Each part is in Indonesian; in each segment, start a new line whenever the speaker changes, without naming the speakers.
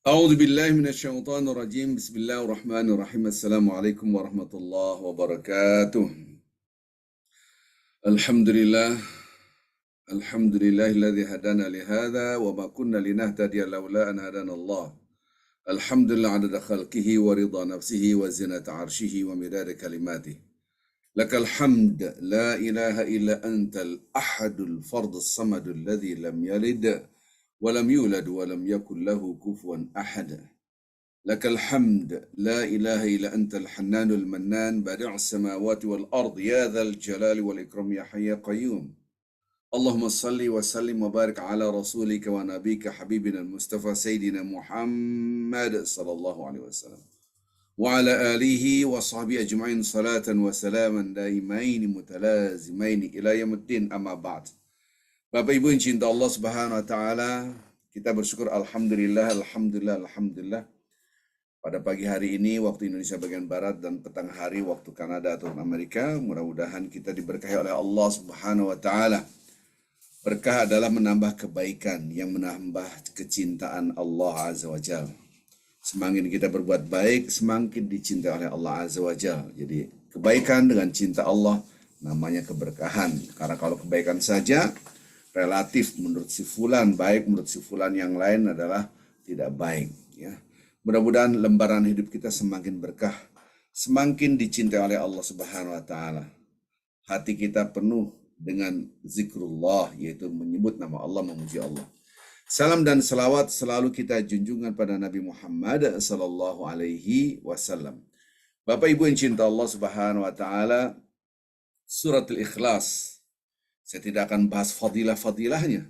أعوذ بالله من الشيطان الرجيم بسم الله الرحمن الرحيم السلام عليكم ورحمة الله وبركاته الحمد لله الحمد لله الذي هدانا لهذا وما كنا لنهتدي لولا أن هدانا الله الحمد لله عدد خلقه ورضا نفسه وزنة عرشه ومداد كلماته لك الحمد لا إله إلا أنت الأحد الفرد الصمد الذي لم يلد ولم يولد ولم يكن له كفوا أحد لك الحمد لا إله إلا أنت الحنان المنان بادع السماوات والأرض يا ذا الجلال والإكرام يا حي يا قيوم اللهم صل وسلم وبارك على رسولك ونبيك حبيبنا المصطفى سيدنا محمد صلى الله عليه وسلم وعلى آله وصحبه أجمعين صلاة وسلاما دائمين متلازمين إلى يوم الدين أما بعد. Bapak Ibu yang cinta Allah Subhanahu wa taala, kita bersyukur alhamdulillah. Pada pagi hari ini waktu Indonesia bagian Barat dan petang hari waktu Kanada atau Amerika, mudah-mudahan kita diberkahi oleh Allah Subhanahu wa taala. Berkah adalah menambah kebaikan yang menambah kecintaan Allah Azza wa Jalla. Semakin kita berbuat baik, semakin dicintai oleh Allah Azza wa Jalla. Jadi kebaikan dengan cinta Allah namanya keberkahan. Karena kalau kebaikan saja relatif menurut si fulan baik, menurut si fulan yang lain adalah tidak baik. Ya. Mudah-mudahan lembaran hidup kita semakin berkah, semakin dicintai oleh Allah Subhanahu wa taala. Hati kita penuh dengan zikrullah, yaitu menyebut nama Allah, memuji Allah. Salam dan salawat selalu kita junjungan pada Nabi Muhammad sallallahu alaihi wasallam. Bapak Ibu yang cinta Allah Subhanahu wa taala, surat Al-Ikhlas. Saya tidak akan bahas fadilah-fadilahnya.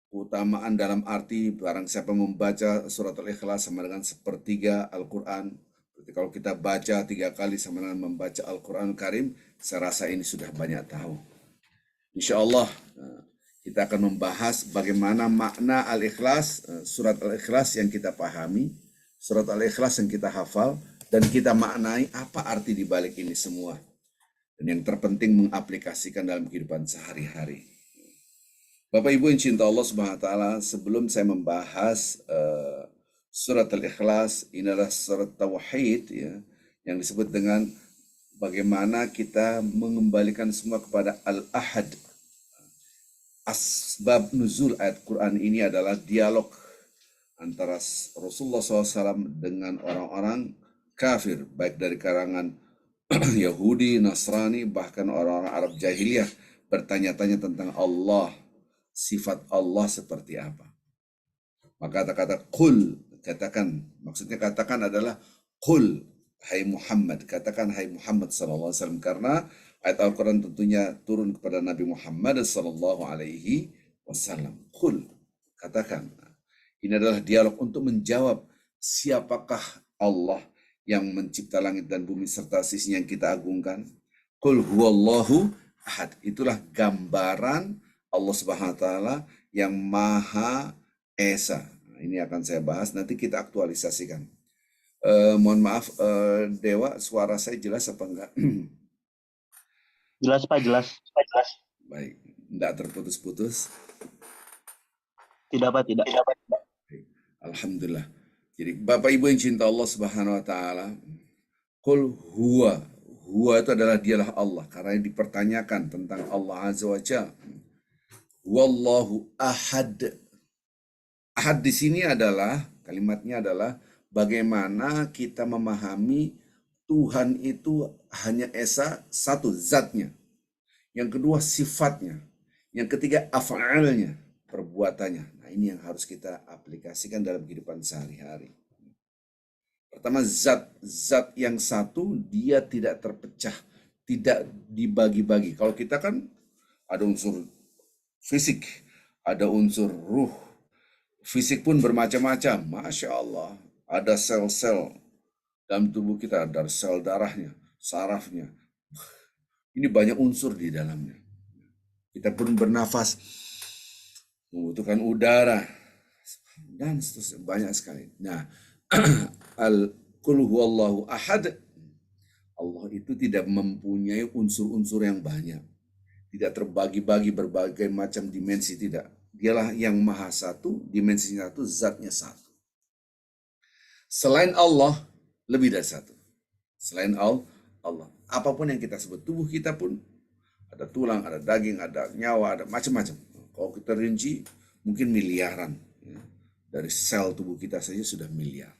Keutamaan dalam arti barang siapa membaca surat Al-Ikhlas sama dengan sepertiga Al-Quran. Berarti kalau kita baca 3 kali sama dengan membaca Al-Quran Karim, saya rasa ini sudah banyak tahu. Insya Allah kita akan membahas bagaimana makna Al-Ikhlas, surat Al-Ikhlas yang kita pahami, surat Al-Ikhlas yang kita hafal, dan kita maknai apa arti di balik ini semua. Dan yang terpenting mengaplikasikan dalam kehidupan sehari-hari. Bapak Ibu yang cinta Allah Subhanahu wa taala, sebelum saya membahas surat Al-Ikhlas, ini adalah surat tauhid ya, yang disebut dengan bagaimana kita mengembalikan semua kepada Al-Ahad. Asbab nuzul ayat Quran ini adalah dialog antara Rasulullah SAW dengan orang-orang kafir, baik dari karangan Yahudi, Nasrani, bahkan orang-orang Arab jahiliyah bertanya-tanya tentang Allah, sifat Allah seperti apa. Maka kata-kata qul, katakan, maksudnya katakan adalah qul, hai Muhammad, katakan hai Muhammad sallallahu alaihi wasallam, karena ayat Al-Quran tentunya turun kepada Nabi Muhammad sallallahu alaihi wasallam. Qul, katakan. Ini adalah dialog untuk menjawab siapakah Allah yang mencipta langit dan bumi serta sisinya yang kita agungkan. Qul huwallahu ahad. Itulah gambaran Allah Subhanahu wa taala yang Maha Esa. Nah, ini akan saya bahas, nanti kita aktualisasikan. Mohon maaf, Dewa, suara saya jelas apa enggak?
Jelas Pak, jelas.
Baik, enggak terputus-putus.
Tidak Pak, tidak.
Baik. Alhamdulillah. Jadi Bapak Ibu yang cinta Allah Subhanahu wa taala, qul huwa. Huwa itu adalah dialah Allah, karena yang dipertanyakan tentang Allah Azza wa Jalla. Wallahu ahad. Ahad di sini adalah, kalimatnya adalah bagaimana kita memahami Tuhan itu hanya esa, satu, zatnya. Yang kedua, sifatnya. Yang ketiga, af'alnya, perbuatannya. Nah, ini yang harus kita aplikasikan dalam kehidupan sehari-hari. Pertama, zat yang satu, dia tidak terpecah, tidak dibagi-bagi. Kalau kita kan ada unsur fisik, ada unsur ruh. Fisik pun bermacam-macam, Masya Allah. Ada sel-sel dalam tubuh kita, ada sel darahnya, sarafnya. Ini banyak unsur di dalamnya. Kita pun bernafas, membutuhkan udara, dan seterusnya, banyak sekali. Nah, Qul huwallahu ahad, Allah itu tidak mempunyai unsur-unsur yang banyak. Tidak terbagi-bagi berbagai macam dimensi, tidak. Dialah yang maha satu, dimensinya satu, zatnya satu. Selain Allah, lebih dari satu. Selain Allah. Apapun yang kita sebut, tubuh kita pun ada tulang, ada daging, ada nyawa, ada macam-macam. Kalau kita rinci, mungkin miliaran. Ya. Dari sel tubuh kita saja sudah miliar.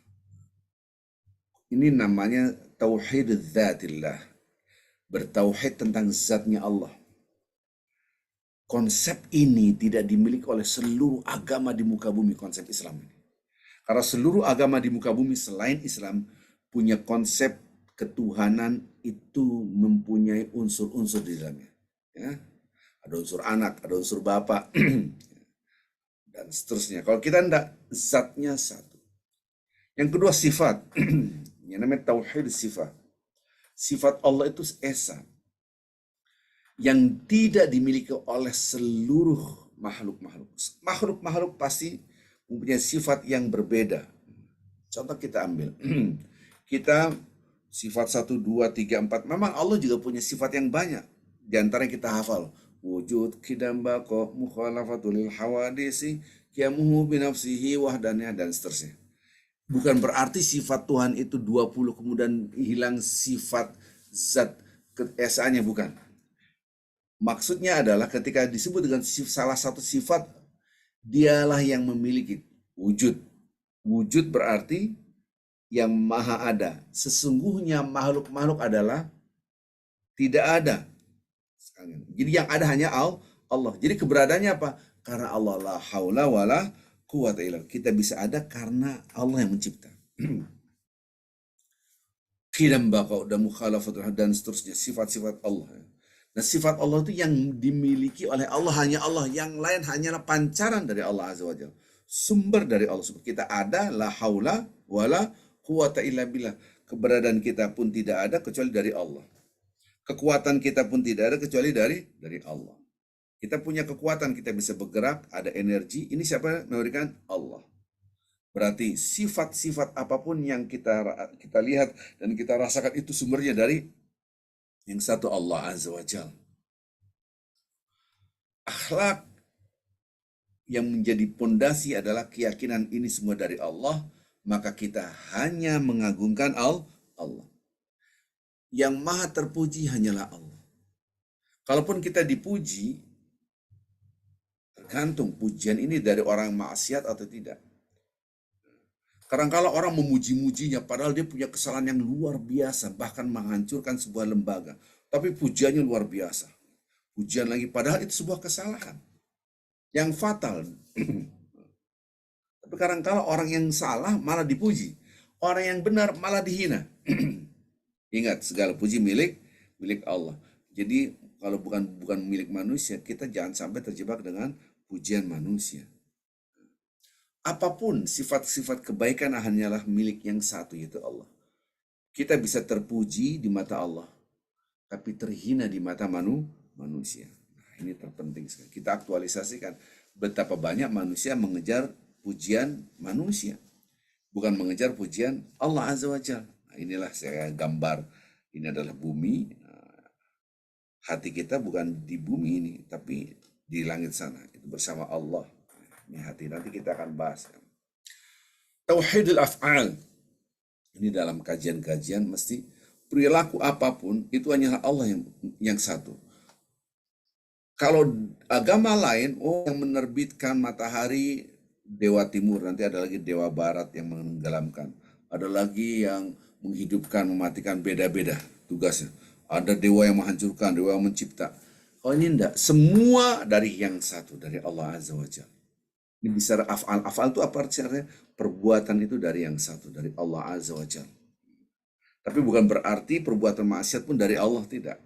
Ini namanya tauhid dzatillah. Bertauhid tentang zatnya Allah. Konsep ini tidak dimiliki oleh seluruh agama di muka bumi, konsep Islam ini. Karena seluruh agama di muka bumi selain Islam punya konsep ketuhanan itu mempunyai unsur-unsur di dalamnya. Ya. Ada unsur anak, ada unsur bapak, dan seterusnya. Kalau kita tidak, zatnya satu. Yang kedua sifat, yang namanya tauhid sifat. Sifat Allah itu esa, yang tidak dimiliki oleh seluruh makhluk-makhluk. Makhluk-makhluk pasti mempunyai sifat yang berbeda. Contoh kita ambil, kita sifat 1, 2, 3, 4. Memang Allah juga punya sifat yang banyak. Di antara yang kita hafal, wujud, qidam, baqa, mukhalafatul hawadisi, qiyamuhu binafsihi, wahdaniyah, dan seterusnya. Bukan berarti sifat Tuhan itu 20 kemudian hilang sifat zat keesaannya, bukan. Maksudnya adalah ketika disebut dengan salah satu sifat, dialah yang memiliki wujud. Wujud berarti yang maha ada. Sesungguhnya makhluk-makhluk adalah tidak ada. Jadi yang ada hanya Allah. Jadi keberadaannya apa? Karena Allah la haula wala quwata illa. Kita bisa ada karena Allah yang mencipta. Qidam baqa dan mukhalafatul dan seterusnya, sifat-sifat Allah. Nah, sifat Allah itu yang dimiliki oleh Allah, hanya Allah. Yang lain hanyalah pancaran dari Allah Azza wa Jalla. Sumber dari Allah. Kita ada, la haula wala quwata illa billah. Keberadaan kita pun tidak ada kecuali dari Allah. Kekuatan kita pun tidak ada kecuali dari Allah. Kita punya kekuatan, kita bisa bergerak, ada energi. Ini siapa yang memberikan? Allah. Berarti sifat-sifat apapun yang kita lihat dan kita rasakan itu sumbernya dari yang satu, Allah Azza wa Jalla. Akhlak yang menjadi pondasi adalah keyakinan ini semua dari Allah, maka kita hanya mengagungkan Allah. Yang maha terpuji hanyalah Allah. Kalaupun kita dipuji, tergantung pujian ini dari orang maksiat atau tidak. Kadang-kala orang memuji-mujinya padahal dia punya kesalahan yang luar biasa, bahkan menghancurkan sebuah lembaga. Tapi pujiannya luar biasa. Pujian lagi padahal itu sebuah kesalahan yang fatal. Tapi kadang-kala orang yang salah malah dipuji, orang yang benar malah dihina. Ingat, segala puji milik Allah. Jadi kalau bukan milik manusia, kita jangan sampai terjebak dengan pujian manusia. Apapun sifat-sifat kebaikan hanyalah milik yang satu, yaitu Allah. Kita bisa terpuji di mata Allah, tapi terhina di mata manusia. Nah, ini terpenting sekali. Kita aktualisasikan betapa banyak manusia mengejar pujian manusia, bukan mengejar pujian Allah Azza wa Jalla. Nah, inilah saya gambar, ini adalah bumi. Hati kita bukan di bumi ini, tapi di langit sana. Itu bersama Allah. Ini hati, nanti kita akan bahas. Tauhidul af'al. Ini dalam kajian-kajian mesti perilaku apapun itu hanyalah Allah yang satu. Kalau agama lain, yang menerbitkan matahari dewa timur, nanti ada lagi dewa barat yang menenggelamkan. Ada lagi yang menghidupkan, mematikan, beda-beda tugasnya. Ada dewa yang menghancurkan, dewa yang mencipta. Kalau ini enggak, semua dari yang satu, dari Allah Azza wa Jalla. Ini bisa af'al. Af'al itu apa artinya? Perbuatan itu dari yang satu, dari Allah Azza wa Jalla. Tapi bukan berarti perbuatan maksiat pun dari Allah, tidak.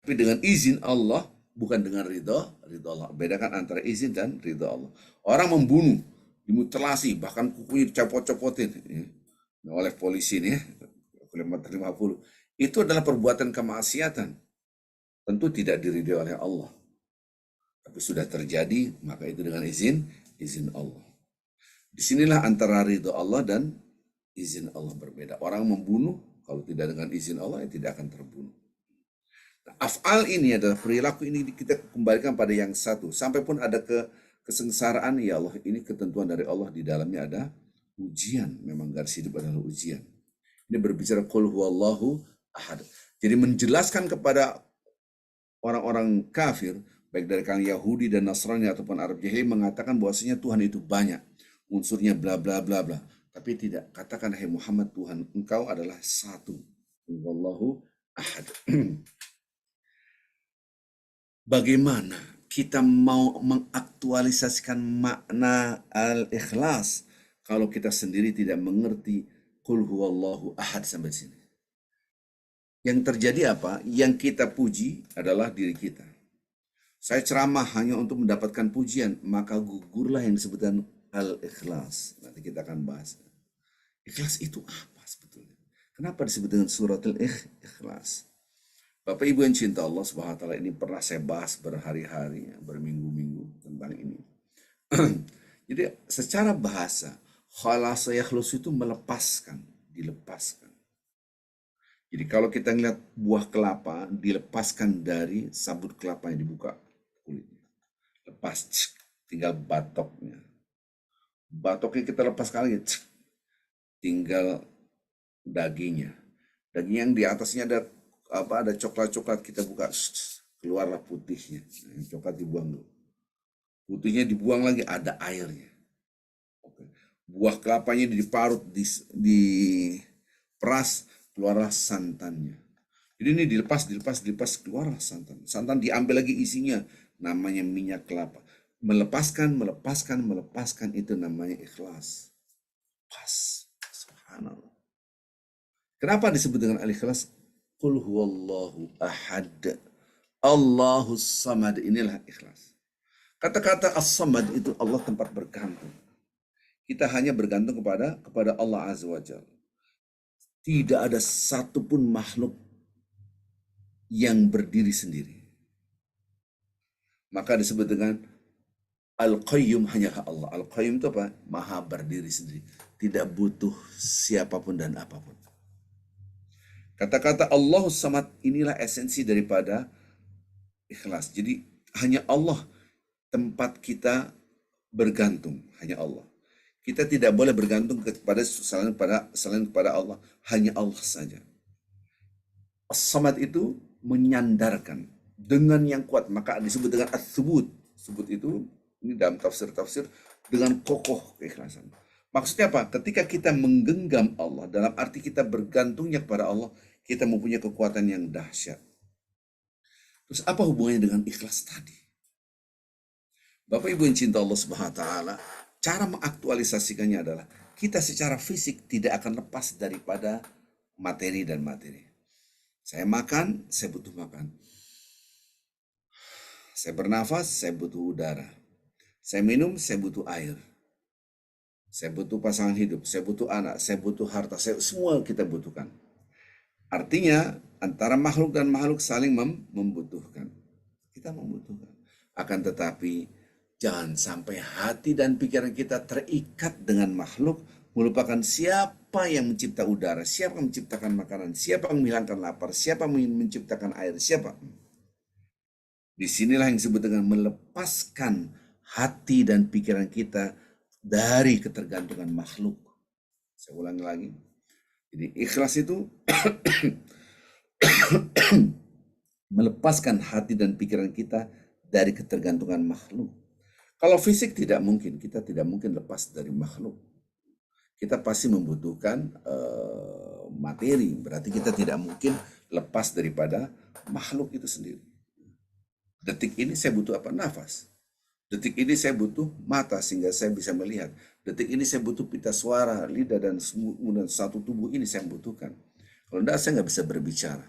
Tapi dengan izin Allah, bukan dengan ridho Allah. Bedakan antara izin dan ridho Allah. Orang membunuh, dimutilasi, bahkan kukunya dicopot-copotin oleh polisi nih, kilometer 50. Itu adalah perbuatan kemaksiatan. Tentu tidak diridhoi oleh Allah. Tapi sudah terjadi, maka itu dengan izin Allah. Disinilah antara ridho Allah dan izin Allah berbeda. Orang membunuh, kalau tidak dengan izin Allah, ya tidak akan terbunuh. Nah, af'al ini adalah perilaku ini kita kembalikan pada yang satu. Sampai pun ada kesengsaraan, ya Allah, ini ketentuan dari Allah, di dalamnya ada Ujian, memang garis hidup adalah ujian. Ini berbicara qul huwallahu ahad. Jadi menjelaskan kepada orang-orang kafir, baik dari kalangan Yahudi dan Nasrani ataupun Arab Jahili, mengatakan bahwasanya Tuhan itu banyak, unsurnya bla bla bla bla. Tapi tidak, katakan hai Muhammad, Tuhan engkau adalah satu. Wallahu ahad. Bagaimana kita mau mengaktualisasikan makna al-ikhlas kalau kita sendiri tidak mengerti qul huwallahu ahad sampai sini? Yang terjadi apa? Yang kita puji adalah diri kita. Saya ceramah hanya untuk mendapatkan pujian, maka gugurlah yang disebutkan al-ikhlas. Nanti kita akan bahas. Ikhlas itu apa sebetulnya? Kenapa disebut dengan suratul ikhlas? Bapak Ibu yang cinta Allah Subhanahu wa taala, ini pernah saya bahas berhari-hari, berminggu-minggu tentang ini. Jadi secara bahasa, khalasa yakhlus itu melepaskan, dilepaskan. Jadi kalau kita ngeliat buah kelapa dilepaskan dari sabut kelapa yang dibuka kulitnya. Lepas, tinggal batoknya. Batoknya kita lepaskan lagi, tinggal dagingnya. Daging yang di atasnya ada coklat-coklat, kita buka, keluarlah putihnya. Coklat dibuang dulu. Putihnya dibuang lagi, ada airnya. Buah kelapanya diparut, diperas, keluarlah santannya. Jadi ini dilepas, keluarlah santan. Santan diambil lagi isinya, namanya minyak kelapa. Melepaskan itu namanya ikhlas. Pas, subhanallah. Kenapa disebut dengan al-ikhlas? Qul huwallahu ahad, Allahus samad, inilah ikhlas. Kata-kata as-samad itu Allah tempat bergantung. Kita hanya bergantung kepada Allah Azza wa Jalla. Tidak ada satupun makhluk yang berdiri sendiri. Maka disebut dengan Al-Qayyum, hanyalah Allah. Al-Qayyum itu apa? Maha berdiri sendiri. Tidak butuh siapapun dan apapun. Kata-kata Allahus Samad inilah esensi daripada ikhlas. Jadi hanya Allah tempat kita bergantung, hanya Allah. Kita tidak boleh bergantung kepada selain kepada Allah, hanya Allah saja. As-Samad itu menyandarkan dengan yang kuat, maka disebut dengan as-subut. Subut itu ini dalam tafsir dengan kokoh keikhlasan. Maksudnya apa? Ketika kita menggenggam Allah, dalam arti kita bergantungnya kepada Allah, kita mempunyai kekuatan yang dahsyat. Terus apa hubungannya dengan ikhlas tadi? Bapak Ibu yang cinta Allah Subhanahu wa taala, cara mengaktualisasikannya adalah kita secara fisik tidak akan lepas daripada materi dan materi. Saya makan, saya butuh makan. Saya bernafas, saya butuh udara. Saya minum, saya butuh air. Saya butuh pasangan hidup, saya butuh anak, saya butuh harta, semua kita butuhkan. Artinya antara makhluk dan makhluk saling membutuhkan. Kita membutuhkan. Akan tetapi jangan sampai hati dan pikiran kita terikat dengan makhluk, melupakan siapa yang mencipta udara, siapa yang menciptakan makanan, siapa yang menghilangkan lapar, siapa yang menciptakan air, siapa. Disinilah yang disebut dengan melepaskan hati dan pikiran kita dari ketergantungan makhluk. Saya ulangi lagi. Jadi ikhlas itu melepaskan hati dan pikiran kita dari ketergantungan makhluk. Kalau fisik tidak mungkin, kita tidak mungkin lepas dari makhluk. Kita pasti membutuhkan materi, berarti kita tidak mungkin lepas daripada makhluk itu sendiri. Detik ini saya butuh apa? Nafas. Detik ini saya butuh mata sehingga saya bisa melihat. Detik ini saya butuh pita suara, lidah, dan satu tubuh ini saya butuhkan. Kalau tidak, saya nggak bisa berbicara.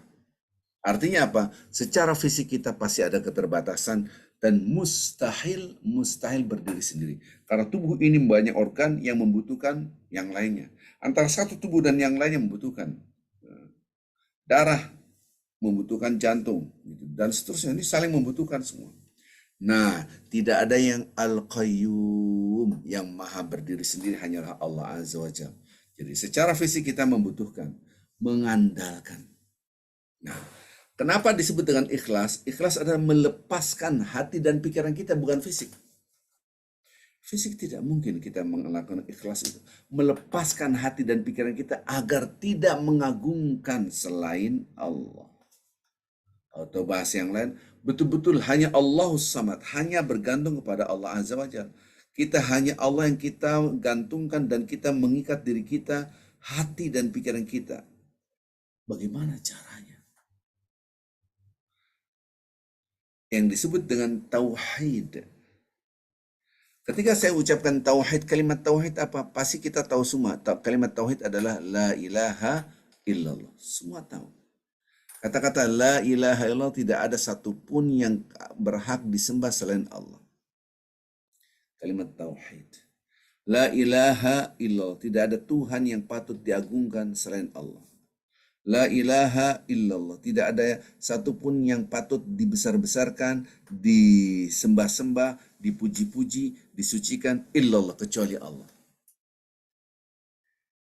Artinya apa? Secara fisik kita pasti ada keterbatasan dan mustahil berdiri sendiri. Karena tubuh ini banyak organ yang membutuhkan yang lainnya. Antara satu tubuh dan yang lainnya membutuhkan darah, membutuhkan jantung, dan seterusnya. Ini saling membutuhkan semua. Nah, tidak ada yang Al-Qayyum, yang maha berdiri sendiri, hanyalah Allah Azza wa Jalla. Jadi secara fisik kita membutuhkan, mengandalkan. Nah, kenapa disebut dengan ikhlas? Ikhlas adalah melepaskan hati dan pikiran kita, bukan fisik. Fisik tidak mungkin kita melakukan ikhlas itu. Melepaskan hati dan pikiran kita agar tidak mengagungkan selain Allah. Atau bahasa yang lain, betul-betul hanya Allahus Samad, hanya bergantung kepada Allah Azza wa Jalla. Kita hanya Allah yang kita gantungkan dan kita mengikat diri kita, hati dan pikiran kita. Bagaimana caranya? Yang disebut dengan tauhid. Ketika saya ucapkan tauhid, kalimat tauhid apa? Pasti kita tahu semua. Kalimat tauhid adalah la ilaha illallah. Semua tahu. Kata-kata la ilaha illallah tidak ada satupun yang berhak disembah selain Allah. Kalimat tauhid. La ilaha illallah. Tidak ada Tuhan yang patut diagungkan selain Allah. La ilaha illallah. Tidak ada satupun yang patut dibesar-besarkan, disembah-sembah, dipuji-puji, disucikan illallah, kecuali Allah.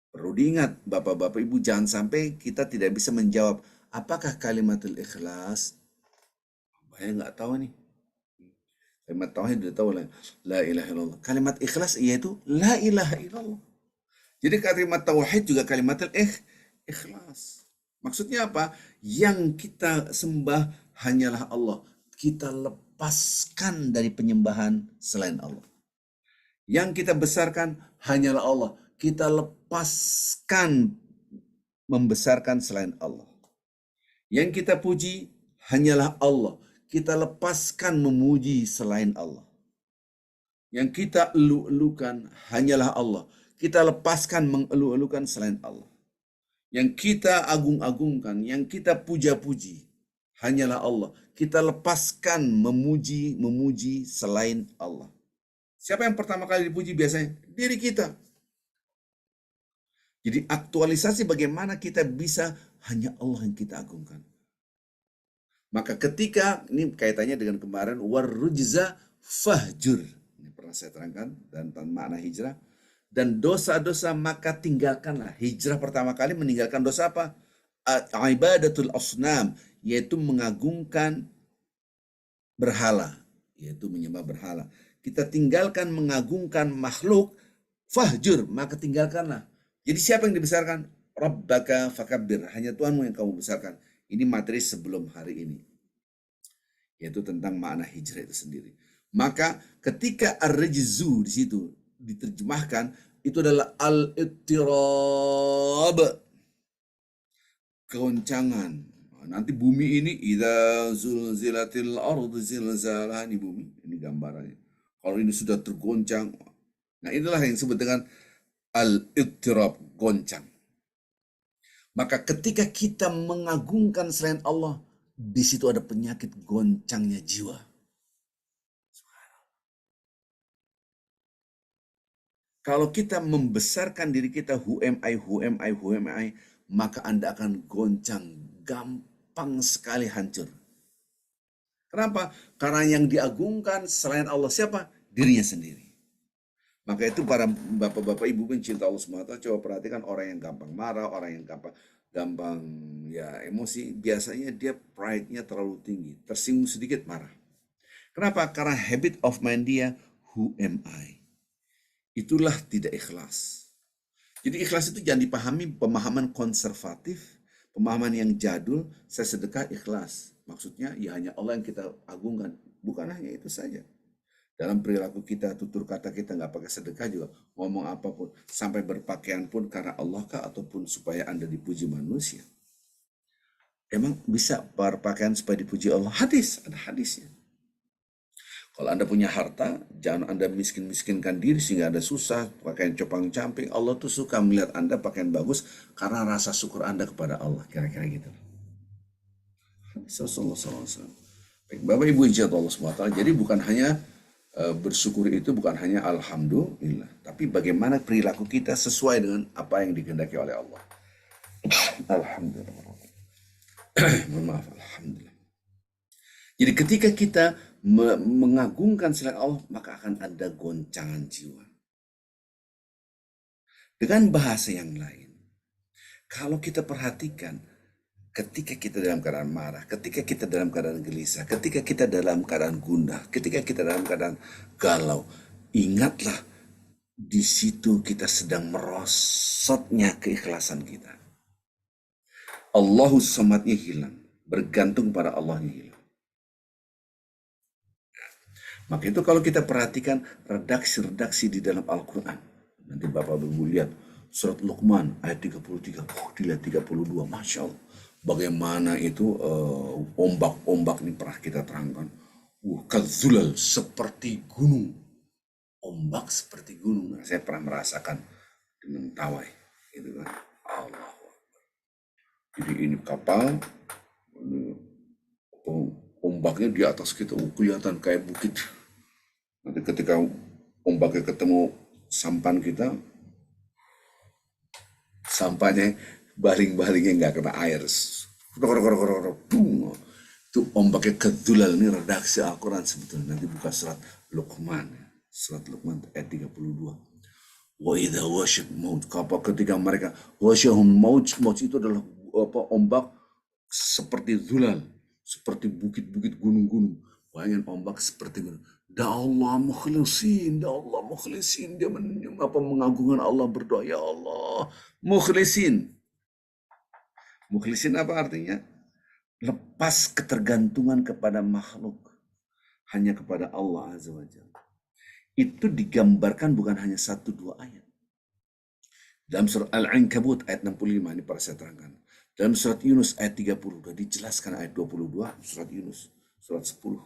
Perlu diingat, Bapak-Bapak Ibu, jangan sampai kita tidak bisa menjawab, apakah kalimatul ikhlas? Saya nggak tahu nih. Kalimat tauhid sudah tahu lah. La ilaha illallah. Kalimat ikhlas yaitu la ilaha illallah. Jadi kalimat tauhid juga kalimatul ikhlas. Maksudnya apa? Yang kita sembah hanyalah Allah. Kita lepaskan dari penyembahan selain Allah. Yang kita besarkan hanyalah Allah. Kita lepaskan membesarkan selain Allah. Yang kita puji hanyalah Allah. Kita lepaskan memuji selain Allah. Yang kita elu-elukan hanyalah Allah. Kita lepaskan mengelu-elukan selain Allah. Yang kita agung-agungkan, yang kita puja-puji hanyalah Allah. Kita lepaskan memuji selain Allah. Siapa yang pertama kali dipuji biasanya? Diri kita. Jadi aktualisasi bagaimana kita bisa hanya Allah yang kita agungkan. Maka ketika, ini kaitannya dengan kemarin, warrujza fahjur. Ini pernah saya terangkan dan makna hijrah. Dan dosa-dosa maka tinggalkanlah. Hijrah pertama kali meninggalkan dosa apa? Ibadatul asnam, yaitu mengagungkan berhala, yaitu menyembah berhala. Kita tinggalkan mengagungkan makhluk, fahjur, maka tinggalkanlah. Jadi siapa yang dibesarkan? Rabbaka fakabbir, hanya Tuhanmu yang kamu besarkan. Ini materi sebelum hari ini, yaitu tentang makna hijrah itu sendiri. Maka ketika ar-rijzu di situ diterjemahkan, itu adalah al-ittirab, kegoncangan. Nanti bumi ini idza zulzilatil ardu zilzalaha, ini bumi, ini gambarannya. Kalau ini sudah tergoncang, nah inilah yang disebut dengan al-ittirab, goncang. Maka ketika kita mengagungkan selain Allah, di situ ada penyakit goncangnya jiwa. Kalau kita membesarkan diri kita, who am I, maka Anda akan goncang, gampang sekali hancur. Kenapa? Karena yang diagungkan selain Allah siapa? Dirinya sendiri. Maka itu para bapak-bapak ibu pencinta Allah SWT, coba perhatikan orang yang gampang marah, orang yang gampang ya emosi, biasanya dia pride-nya terlalu tinggi, tersinggung sedikit marah. Kenapa? Karena habit of mind dia, who am I? Itulah tidak ikhlas. Jadi ikhlas itu jangan dipahami pemahaman konservatif, pemahaman yang jadul, saya sedekah ikhlas. Maksudnya ya hanya Allah yang kita agungkan. Bukan hanya itu saja. Dalam perilaku kita, tutur kata kita nggak pakai sedekah juga, ngomong apapun, sampai berpakaian pun karena Allah kah ataupun supaya Anda dipuji manusia. Emang bisa berpakaian supaya dipuji Allah? Hadis, ada hadisnya. Kalau Anda punya harta, jangan Anda miskin-miskinkan diri sehingga Anda susah, pakaian copang-camping. Allah tuh suka melihat Anda pakaian bagus karena rasa syukur Anda kepada Allah. Kira-kira gitu. Rasulullah SAW. Baik, Bapak Ibu insya Allah SWT. Jadi bukan hanya bersyukur itu bukan hanya alhamdulillah, tapi bagaimana perilaku kita sesuai dengan apa yang dikehendaki oleh Allah. Alhamdulillah. Maaf, alhamdulillah. Jadi ketika kita mengagungkan selain Allah, maka akan ada goncangan jiwa. Dengan bahasa yang lain, kalau kita perhatikan, ketika kita dalam keadaan marah, ketika kita dalam keadaan gelisah, ketika kita dalam keadaan gundah, ketika kita dalam keadaan galau, ingatlah di situ kita sedang merosotnya keikhlasan kita. Allahus Samadnya hilang, bergantung pada Allahnya hilang. Maka itu kalau kita perhatikan redaksi-redaksi di dalam Al-Quran, nanti Bapak Ibu lihat surat Luqman ayat 33, dilihat 32, Masya Allah. Bagaimana itu ombak-ombak ini pernah kita terangkan. Kadzulal, seperti gunung. Ombak seperti gunung. Nah, saya pernah merasakan dengan tawai. Gitu kan. Allah. Jadi ini kapal, ombaknya di atas kita, kelihatan kayak bukit. Nanti ketika ombaknya ketemu sampan kita, sampahnya baling-balingnya nggak kena air. Itu ombaknya kedulal. Ini redaksi Al-Quran sebetulnya. Nanti buka surat Luqman. Surat Luqman ayat 32. Wa idha wasyat maut. Ketika mereka wasyahum maut. Maut itu adalah ombak seperti zulal. Seperti bukit-bukit gunung-gunung. Bayangin ombak seperti gunung. Allah mukhlisin. Dia mengagungkan Allah, berdoa, ya Allah mukhlisin. Mukhlisin apa artinya? Lepas ketergantungan kepada makhluk, hanya kepada Allah Azza wa Jalla. Itu digambarkan bukan hanya 1-2 ayat. Dalam surat Al-Ankabut ayat 65, ini para saya terangkan. Dalam surat Yunus ayat 30, sudah dijelaskan ayat 22, surat Yunus, surat 10.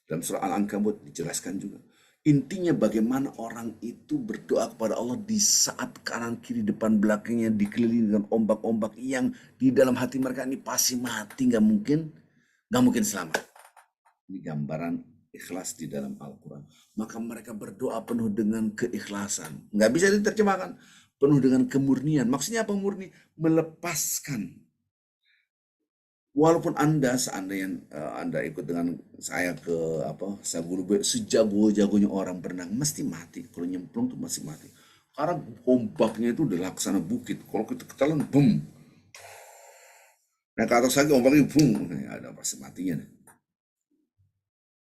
Dalam surah Al-Ankabut dijelaskan juga. Intinya bagaimana orang itu berdoa kepada Allah di saat kanan kiri depan belakangnya dikelilingi dengan ombak-ombak yang di dalam hati mereka ini pasti mati, nggak mungkin selamat. Ini gambaran ikhlas di dalam Al-Quran. Maka mereka berdoa penuh dengan keikhlasan. Nggak bisa diterjemahkan. Penuh dengan kemurnian. Maksudnya apa murni? Melepaskan. Walaupun seandainya Anda ikut dengan saya ke Sagulube, sejago-jagonya orang berenang mesti mati. Kalau nyemplung tuh masih mati. Karena ombaknya itu udah laksana bukit. Kalau kita ketelan, boom. Nah ke atas lagi ombaknya, boom. Nah, ada pasti matinya.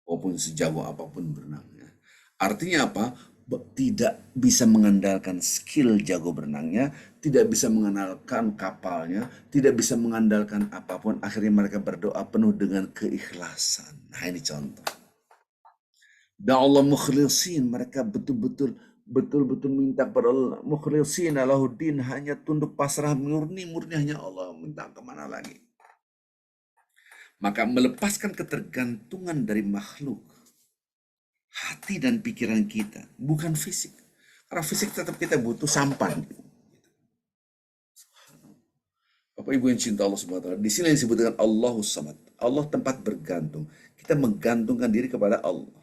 Walaupun sejago apapun berenangnya. Artinya apa? Tidak bisa mengandalkan skill jago berenangnya, tidak bisa mengandalkan kapalnya, tidak bisa mengandalkan apapun. Akhirnya mereka berdoa penuh dengan keikhlasan. Nah ini contoh. Dan Allah mukhlisin, mereka betul-betul minta kepada Allah. Mukhlisin alahuddin, hanya tunduk pasrah murni hanya Allah, minta kemana lagi. Maka melepaskan ketergantungan dari makhluk, hati dan pikiran kita, bukan fisik. Karena fisik tetap kita butuh sampan. Bapak Ibu yang cinta Allah SWT, di sini yang disebut dengan Allahus Samad. Allah tempat bergantung. Kita menggantungkan diri kepada Allah.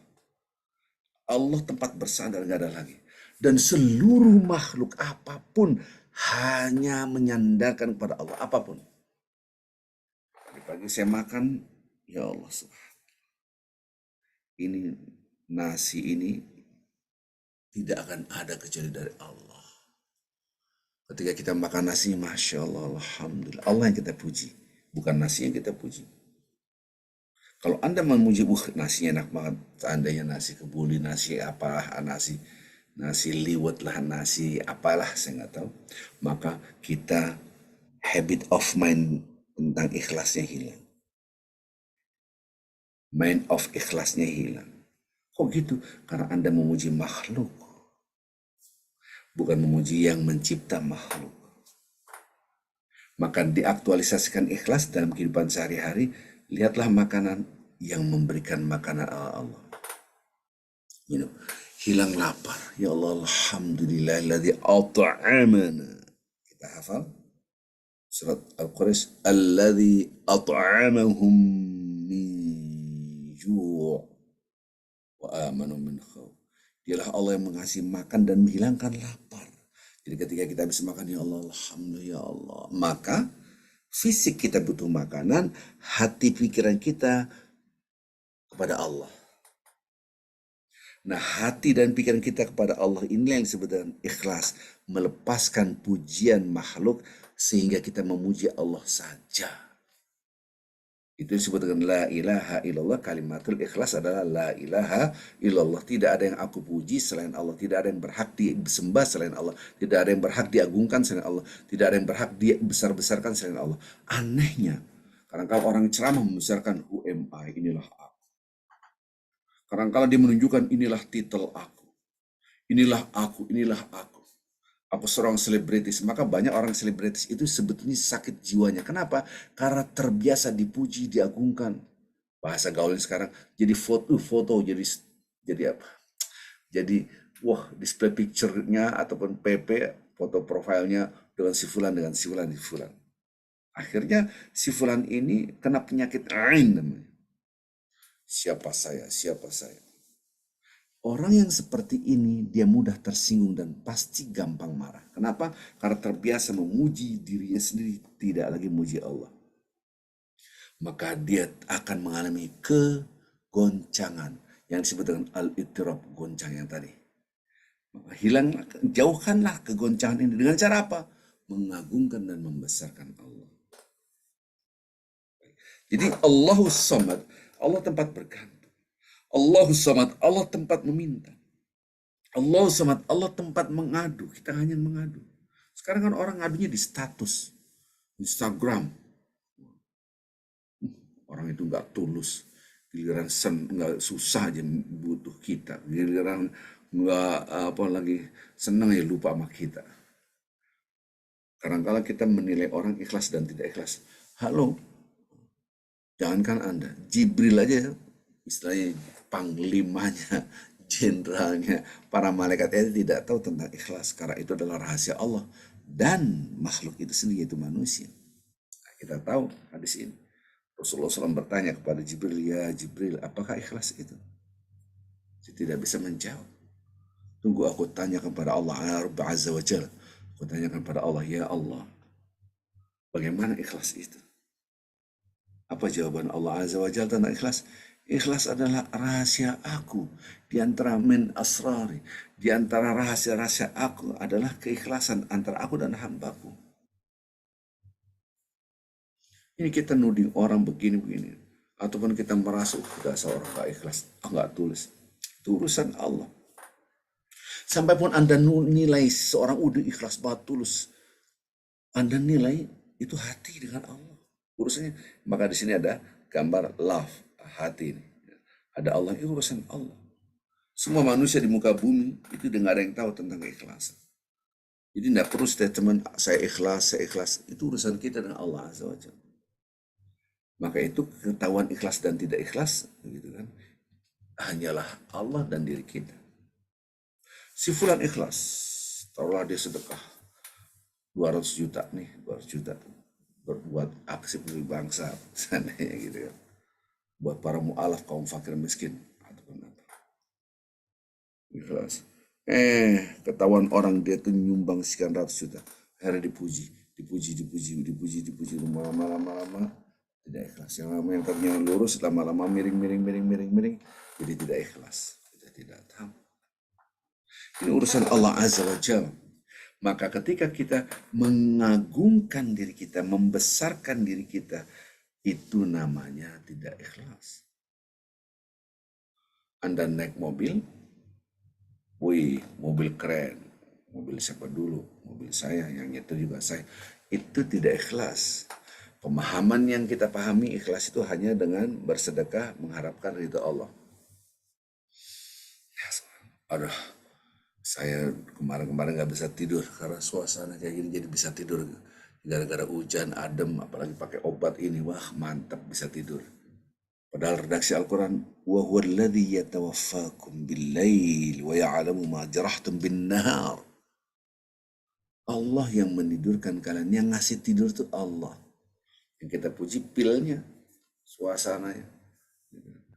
Allah tempat bersandar, nggak ada lagi. Dan seluruh makhluk apapun hanya menyandarkan kepada Allah. Apapun. Pagi-pagi saya makan, ya Allah Subhanahu. Ini nasi ini tidak akan ada kecuali dari Allah. Ketika kita makan nasi, Masya Allah, Alhamdulillah. Allah yang kita puji, bukan nasi yang kita puji. Kalau Anda memuji, nasinya enak banget. Seandainya nasi kebuli, nasi apalah, nasi liwet lah, nasi apalah, saya nggak tahu. Maka kita habit of mind tentang ikhlasnya hilang. Mind of ikhlasnya hilang. Kok gitu? Karena Anda memuji makhluk, bukan memuji yang mencipta makhluk. Maka diaktualisasikan ikhlas dalam kehidupan sehari-hari. Lihatlah makanan yang memberikan makanan Allah. Hilang lapar. Ya Allah, alhamdulillahilladzi at'amana. Kita hafal surat Al-Quraish, alladzi at'amahum min ju' wa amanu min khawf. Dialah Allah yang mengasihi makan dan menghilangkan lapar. Jadi ketika kita bisa makan, ya Allah, alhamdulillah, ya Allah. Maka fisik kita butuh makanan, hati pikiran kita kepada Allah. Nah, hati dan pikiran kita kepada Allah inilah yang disebut dengan ikhlas. Melepaskan pujian makhluk sehingga kita memuji Allah saja. Itu disebut dengan la ilaha illallah. Kalimatul ikhlas adalah la ilaha illallah. Tidak ada yang aku puji selain Allah. Tidak ada yang berhak disembah selain Allah. Tidak ada yang berhak diagungkan selain Allah. Tidak ada yang berhak dibesar-besarkan selain Allah. Anehnya, kadang-kala orang ceramah membesarkan who am I, inilah aku. Kadang-kala dia menunjukkan inilah titel aku. Inilah aku, inilah aku. Aku seorang selebritis, maka banyak orang selebritis itu sebetulnya sakit jiwanya. Kenapa? Karena terbiasa dipuji, diagungkan. Bahasa gaulnya sekarang jadi foto-foto, jadi apa? Jadi wah, display picture-nya ataupun PP foto profilnya dengan si fulan, dengan si fulan, si fulan. Akhirnya si fulan ini kena penyakit ain namanya. Siapa saya? Siapa saya? Orang yang seperti ini dia mudah tersinggung dan pasti gampang marah. Kenapa? Karena terbiasa memuji dirinya sendiri, tidak lagi memuji Allah. Maka dia akan mengalami kegoncangan yang disebut dengan al-ittirab, goncang yang tadi. Maka jauhkanlah kegoncangan ini dengan cara apa? Mengagungkan dan membesarkan Allah. Jadi Allahus Samad, Allah tempat bergantung. Allahus Samad, Allah tempat meminta. Allahus Samad, Allah tempat mengadu. Kita hanya mengadu. Sekarang kan orang ngadunya di status, Instagram. Orang itu nggak tulus. Giliran nggak susah aja butuh kita. Giliran nggak apa lagi senang ya lupa sama kita. Kadang-kala kita menilai orang ikhlas dan tidak ikhlas. Halo, jangankan Anda, Jibril aja istilahnya panglimanya, jenderalnya, para malaikat itu tidak tahu tentang ikhlas karena itu adalah rahasia Allah dan makhluk itu sendiri yaitu manusia. Nah, kita tahu hadis ini. Rasulullah SAW bertanya kepada Jibril, ya Jibril, apakah ikhlas itu? Dia tidak bisa menjawab. Tunggu aku tanya kepada Allah, ya Rabb Azza wa Jalla. Aku tanyakan kepada Allah, ya Allah, bagaimana ikhlas itu? Apa jawaban Allah Azza wa Jalla tentang ikhlas? Ikhlas adalah rahasia aku. Di antara min asrari. Di antara rahasia-rahasia aku adalah keikhlasan antara aku dan hambaku. Ini kita nuding orang begini-begini. Ataupun kita merasa kita seorang gak ikhlas. Gak tulus. Itu urusan Allah. Sampai pun Anda nilai seorang udah ikhlas banget tulus. Anda nilai itu hati dengan Allah. Urusannya. Maka di sini ada gambar love, hati ini. Ada Allah, itu urusan Allah. Semua manusia di muka bumi itu tidak ada yang tahu tentang keikhlasan. Jadi tidak perlu statement saya ikhlas. Itu urusan kita dengan Allah Azza wa Jalla. Maka itu ketahuan ikhlas dan tidak ikhlas, gitu kan? Hanyalah Allah dan diri kita. Si fulan ikhlas, taruhlah dia sedekah 200 juta nih, 200 juta berbuat aksi peduli bangsa, seandainya gitu kan. Buat para mu'alaf kaum fakir miskin ataupun apa. Ikhlas. Ketahuan orang dia tuh nyumbang sekian ratus juta. Akhirnya dipuji lama-lama tidak ikhlas. Yang tadinya lurus lama-lama miring, jadi tidak ikhlas. Kita tidak tahu. Ini urusan Allah Azza wa Jalla. Maka ketika kita mengagungkan diri kita, membesarkan diri kita, itu namanya tidak ikhlas. Anda naik mobil, wih, mobil keren. Mobil siapa dulu? Mobil saya, yang nyetir juga saya. Itu tidak ikhlas. Pemahaman yang kita pahami ikhlas itu hanya dengan bersedekah mengharapkan ridha Allah. Aduh, saya kemarin gak bisa tidur karena suasana kayak gini jadi bisa tidur. Gara-gara hujan, adem, apalagi pakai obat ini, wah mantap bisa tidur. Padahal redaksi Al-Quran, wa huwa alladhi yatawaffakum bil-lail wa ya'lamu ma jarahtum bin-nahar. Allah yang menidurkan kalian, yang ngasih tidur itu Allah. Yang kita puji pilnya, suasananya.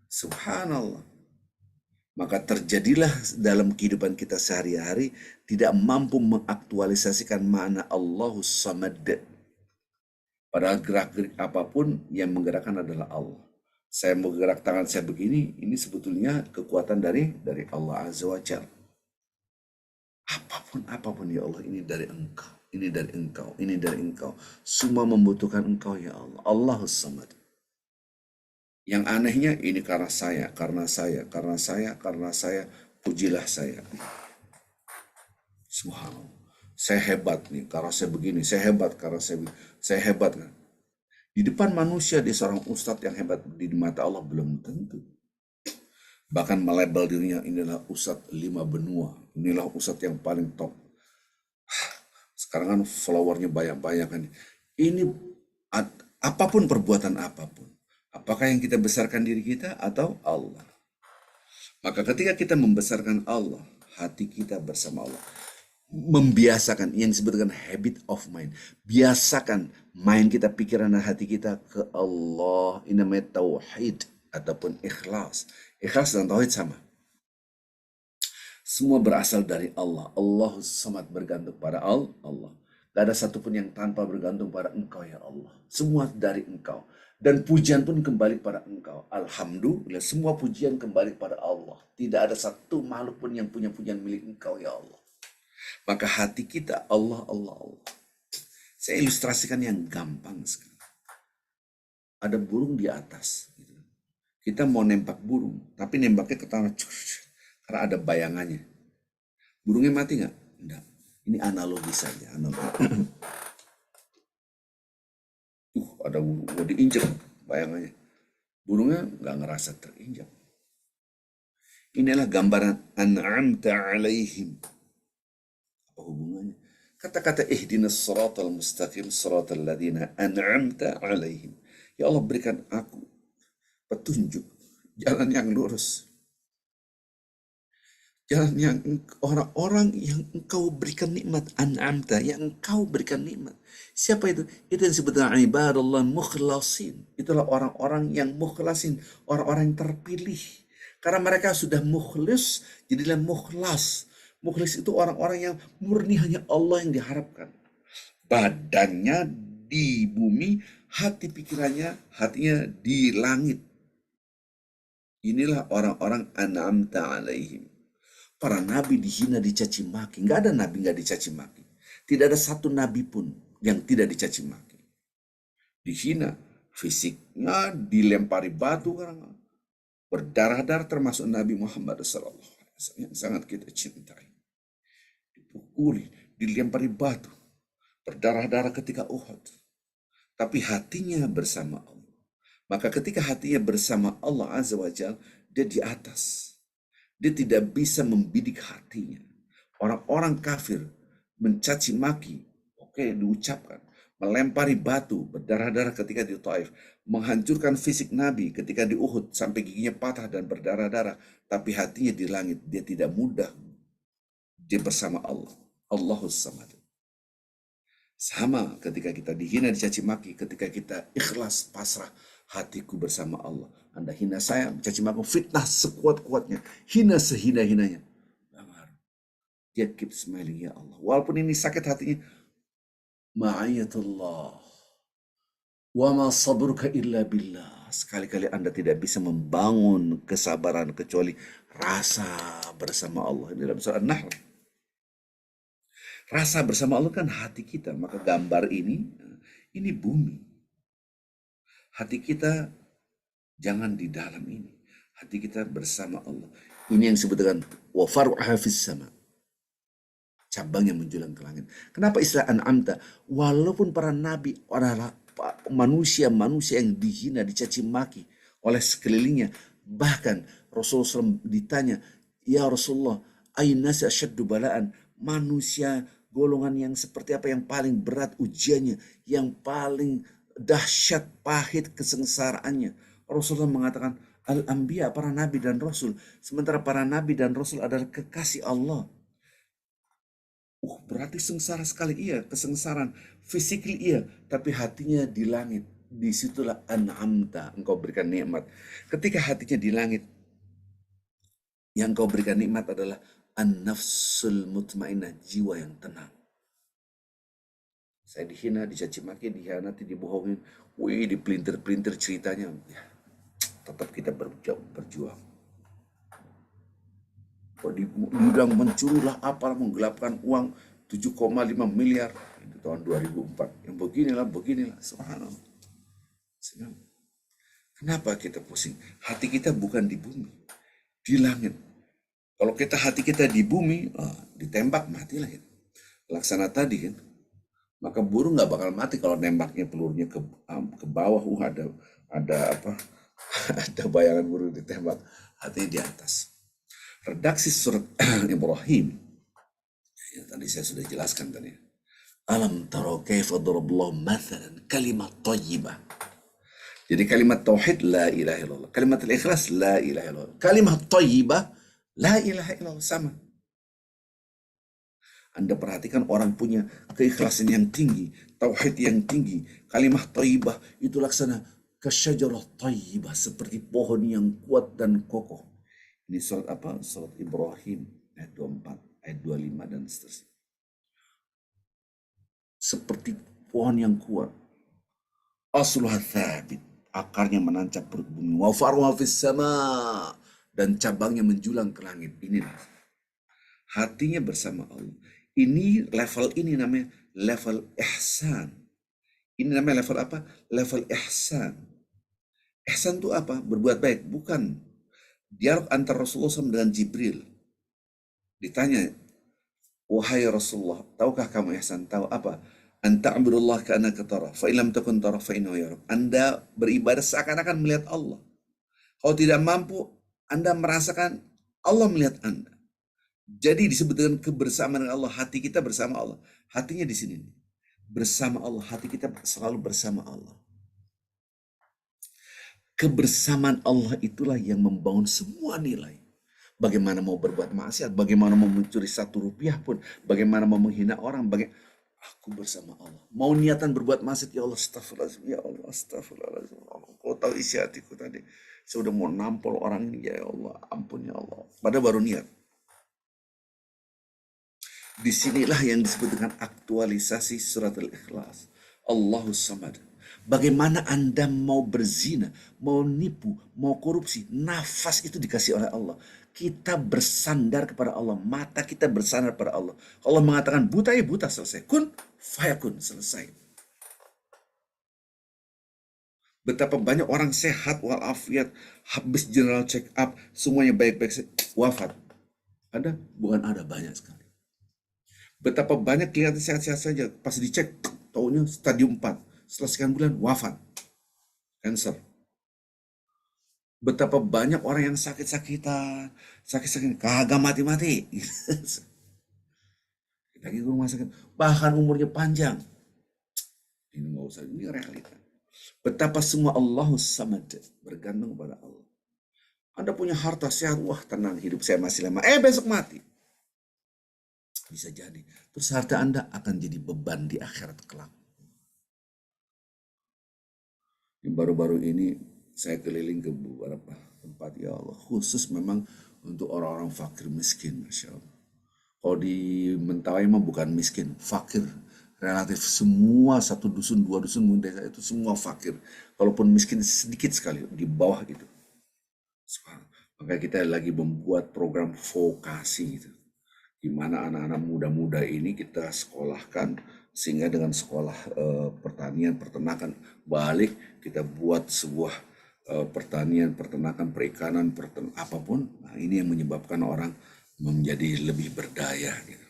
Subhanallah. Maka terjadilah dalam kehidupan kita sehari-hari tidak mampu mengaktualisasikan makna Allahus Samad. Padahal gerak-gerik apapun yang menggerakkan adalah Allah. Saya mau gerak tangan saya begini, ini sebetulnya kekuatan dari Allah Azza wa Jalla. Apapun ya Allah, ini dari Engkau, ini dari Engkau, ini dari Engkau. Semua membutuhkan Engkau ya Allah. Allahus Samad. Yang anehnya ini karena saya, pujilah saya. Subhanallah. Saya hebat nih, karena saya begini. Saya hebat karena saya hebat kan. Di depan manusia dia seorang ustadz yang hebat, di mata Allah belum tentu. Bahkan melabel dirinya, inilah ustadz 5 benua, inilah ustadz yang paling top. Sekarang kan followernya banyak-banyak kan. Ini apapun perbuatan apapun. Apakah yang kita besarkan diri kita atau Allah? Maka ketika kita membesarkan Allah, hati kita bersama Allah. Membiasakan yang disebutkan habit of mind. Biasakan mind kita, pikiran dan hati kita ke Allah. Ini namanya tauhid ataupun ikhlas. Ikhlas dan tauhid sama. Semua berasal dari Allah. Allahus Samad, bergantung pada Allah. Gak ada satupun yang tanpa bergantung pada Engkau ya Allah. Semua dari Engkau. Dan pujian pun kembali pada Engkau. Alhamdulillah, semua pujian kembali pada Allah. Tidak ada satu makhluk pun yang punya pujian milik Engkau ya Allah. Maka hati kita Allah. Saya ilustrasikan yang gampang sekali. Ada burung di atas. Kita mau nembak burung, tapi nembaknya ke tanah. Karena ada bayangannya. Burungnya mati nggak? Enggak. Ini analogi saja. Ada burung mau diinjak bayangannya. Burungnya nggak ngerasa terinjak. Inilah gambaran an'amta alaihim. Apa hubungannya? Kata-kata ihdinas siratal mustaqim siratal ladzina an'amta alaihim. Ya Allah, berikan aku petunjuk, jalan yang lurus. Jalan yang orang-orang yang Engkau berikan nikmat, an'amta, yang Engkau berikan nikmat. Siapa itu? Itu yang disebutkan ibadallah mukhlasin. Itulah orang-orang yang mukhlasin, orang-orang yang terpilih. Karena mereka sudah mukhlis, jadilah mukhlas. Mukhlis itu orang-orang yang murni, hanya Allah yang diharapkan. Badannya di bumi, hati pikirannya, hatinya di langit. Inilah orang-orang an'amta alaihim. Para nabi dihina, dicaci maki. Nggak ada nabi nggak dicaci maki. Tidak ada satu nabi pun yang tidak dicaci maki. Dihina, fisiknya dilempari batu, berdarah-darah, termasuk Nabi Muhammad SAW yang sangat kita cintai. Dipukuli, dilempari batu, berdarah-darah ketika Uhud. Tapi hatinya bersama Allah. Maka ketika hatinya bersama Allah Azza wa Jalla, dia di atas. Dia tidak bisa membidik hatinya. Orang-orang kafir mencaci maki, diucapkan. Melempari batu, berdarah-darah ketika di Taif. Menghancurkan fisik Nabi ketika di Uhud, sampai giginya patah dan berdarah-darah. Tapi hatinya di langit, dia tidak mudah. Dia bersama Allah. Allahus Samad. Sama ketika kita dihina, dicaci maki, ketika kita ikhlas, pasrah, hatiku bersama Allah. Anda hina saya, mencaci maki, fitnah sekuat-kuatnya, hina sehina-hinanya. Dia keep smiling, ya Allah. Walaupun ini sakit hatinya, ma'ayatullah. Wa ma sabruka illa billah. Sekali-kali Anda tidak bisa membangun kesabaran kecuali rasa bersama Allah. Ini dalam surah An-Nahl. Rasa bersama Allah kan hati kita. Maka gambar ini bumi. Hati kita jangan di dalam ini. Hati kita bersama Allah. Ini yang disebut dengan wa faru'ha fis sama. Cabang yang menjulang ke langit. Kenapa istilah an'amta? Walaupun para nabi adalah manusia-manusia yang dihina, dicaci maki oleh sekelilingnya. Bahkan Rasulullah SAW ditanya, ya Rasulullah, ayna asyaddu bala'an? Manusia golongan yang seperti apa yang paling berat ujiannya, yang paling dahsyat, pahit kesengsaraannya? Rasulullah mengatakan, al-anbiya, para nabi dan rasul. Sementara para nabi dan rasul adalah kekasih Allah. Berarti sengsara sekali, iya, kesengsaraan. Physically iya, tapi hatinya di langit. Disitulah an'amta, engkau berikan nikmat. Ketika hatinya di langit, yang engkau berikan nikmat adalah an-nafsul mutmainnah, jiwa yang tenang. Saya dihina, dicaci maki, dihianati, dibohongin, dipelintir-pelintir ceritanya. Ya, tetap kita berjuang. Dibilang mencurilah apa, menggelapkan uang 7,5 miliar di tahun 2004. Yang beginilah, subhanallah. Kenapa kita pusing? Hati kita bukan di bumi, di langit. Kalau hati kita di bumi, ditembak matilah kita. Laksana tadi kan, maka burung nggak bakal mati kalau nembaknya pelurunya ke bawah. Ada apa? Ada bayangan burung ditembak, hatinya di atas. Redaksi surat Ibrahim yang tadi saya sudah jelaskan tadi. Alam taro kaifa daraballahu mathalan kalimat thayyibah. Jadi kalimat tauhid la ilaha illallah, kalimat ikhlas la ilaha illallah, kalimat thayyibah la ilaha illallah, sama. Anda perhatikan orang punya keikhlasan yang tinggi, tauhid yang tinggi, kalimat thayyibah itu laksana kasyajarah thayyibah, seperti pohon yang kuat dan kokoh. Ini surat apa? Surat Ibrahim ayat 24, ayat 25 dan seterusnya. Seperti pohon yang kuat. Asluha thabit, akarnya menancap perut bumi. Wa faruha fis sama, dan cabangnya menjulang ke langit. Ini hatinya bersama Allah. Ini level ini namanya level ihsan. Ini namanya level apa? Level ihsan. Ihsan itu apa? Berbuat baik. Bukan. Dialog antara Rasulullah SAW dengan Jibril. Ditanya, wahai Rasulullah, tahukah kamu ihsan? Tahu apa? Anta abdullah ka'annaka tara, fa illam takun tara fa innahu yarak. Anda beribadah seakan-akan melihat Allah. Kalau tidak mampu, Anda merasakan Allah melihat Anda. Jadi disebut dengan kebersamaan dengan Allah, hati kita bersama Allah. Hatinya di sini. Bersama Allah, hati kita selalu bersama Allah. Kebersamaan Allah itulah yang membangun semua nilai. Bagaimana mau berbuat maksiat, bagaimana mau mencuri 1 rupiah pun, bagaimana mau menghina orang, aku bersama Allah. Mau niatan berbuat maksiat, ya Allah, astagfirullahaladzim, ya Allah, astagfirullahaladzim. Kau tahu isi hatiku tadi. Saya udah mau nampol orang ini, ya Allah, ampun ya Allah. Padahal baru niat. Disinilah yang disebut dengan aktualisasi surat Al-Ikhlas. Allahus Samad. Bagaimana Anda mau berzina, mau nipu, mau korupsi, nafas itu dikasih oleh Allah. Kita bersandar kepada Allah, mata kita bersandar kepada Allah. Allah mengatakan buta ya buta, selesai. Kun fayakun, selesai. Betapa banyak orang sehat walafiat, habis general check up, semuanya baik-baik, wafat. Ada? Bukan ada, banyak sekali. Betapa banyak kelihatan sehat-sehat saja, pas dicek, taunya stadium 4. Setelah sekian bulan, wafat. Cancer. Betapa banyak orang yang sakit-sakitan, kagak mati-mati. Lagi ke rumah sakit, bahkan umurnya panjang. Ini nggak usah, ini realita. Betapa semua Allahus Samad, bergantung pada Allah. Anda punya harta sehat, wah tenang, hidup saya masih lama. Besok mati. Bisa jadi. Terus harta Anda akan jadi beban di akhirat kelak. Baru-baru ini saya keliling ke beberapa tempat, ya Allah, khusus memang untuk orang-orang fakir miskin, Masya Allah. Kalau di Mentawai mah bukan miskin, fakir. Relatif semua 1 dusun, 2 dusun, desa itu semua fakir. Kalaupun miskin sedikit sekali, di bawah itu. Maka kita lagi membuat program vokasi gitu. Di mana anak-anak muda-muda ini kita sekolahkan, sehingga dengan sekolah pertanian, peternakan, balik kita buat sebuah pertanian, peternakan, perikanan, apapun. Nah, ini yang menyebabkan orang menjadi lebih berdaya gitu.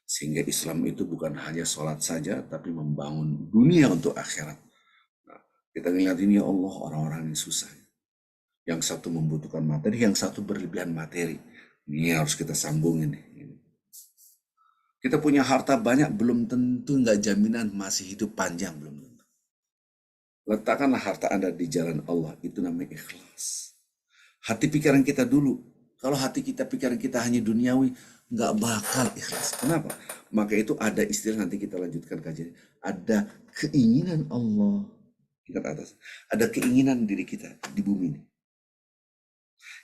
Sehingga Islam itu bukan hanya sholat saja, tapi membangun dunia untuk akhirat. Nah, kita lihat ini, ya Allah, orang-orang yang susah. Yang satu membutuhkan materi, yang satu berlebihan materi. Ini harus kita sambungin. Kita punya harta banyak, belum tentu nggak jaminan masih hidup panjang, belum tentu. Letakkanlah harta Anda di jalan Allah, itu namanya ikhlas. Hati pikiran kita dulu. Kalau hati kita, pikiran kita hanya duniawi, nggak bakal ikhlas. Kenapa? Maka itu ada istilah, nanti kita lanjutkan kajian. Ada keinginan Allah. Ingat atas. Ada keinginan diri kita di bumi ini.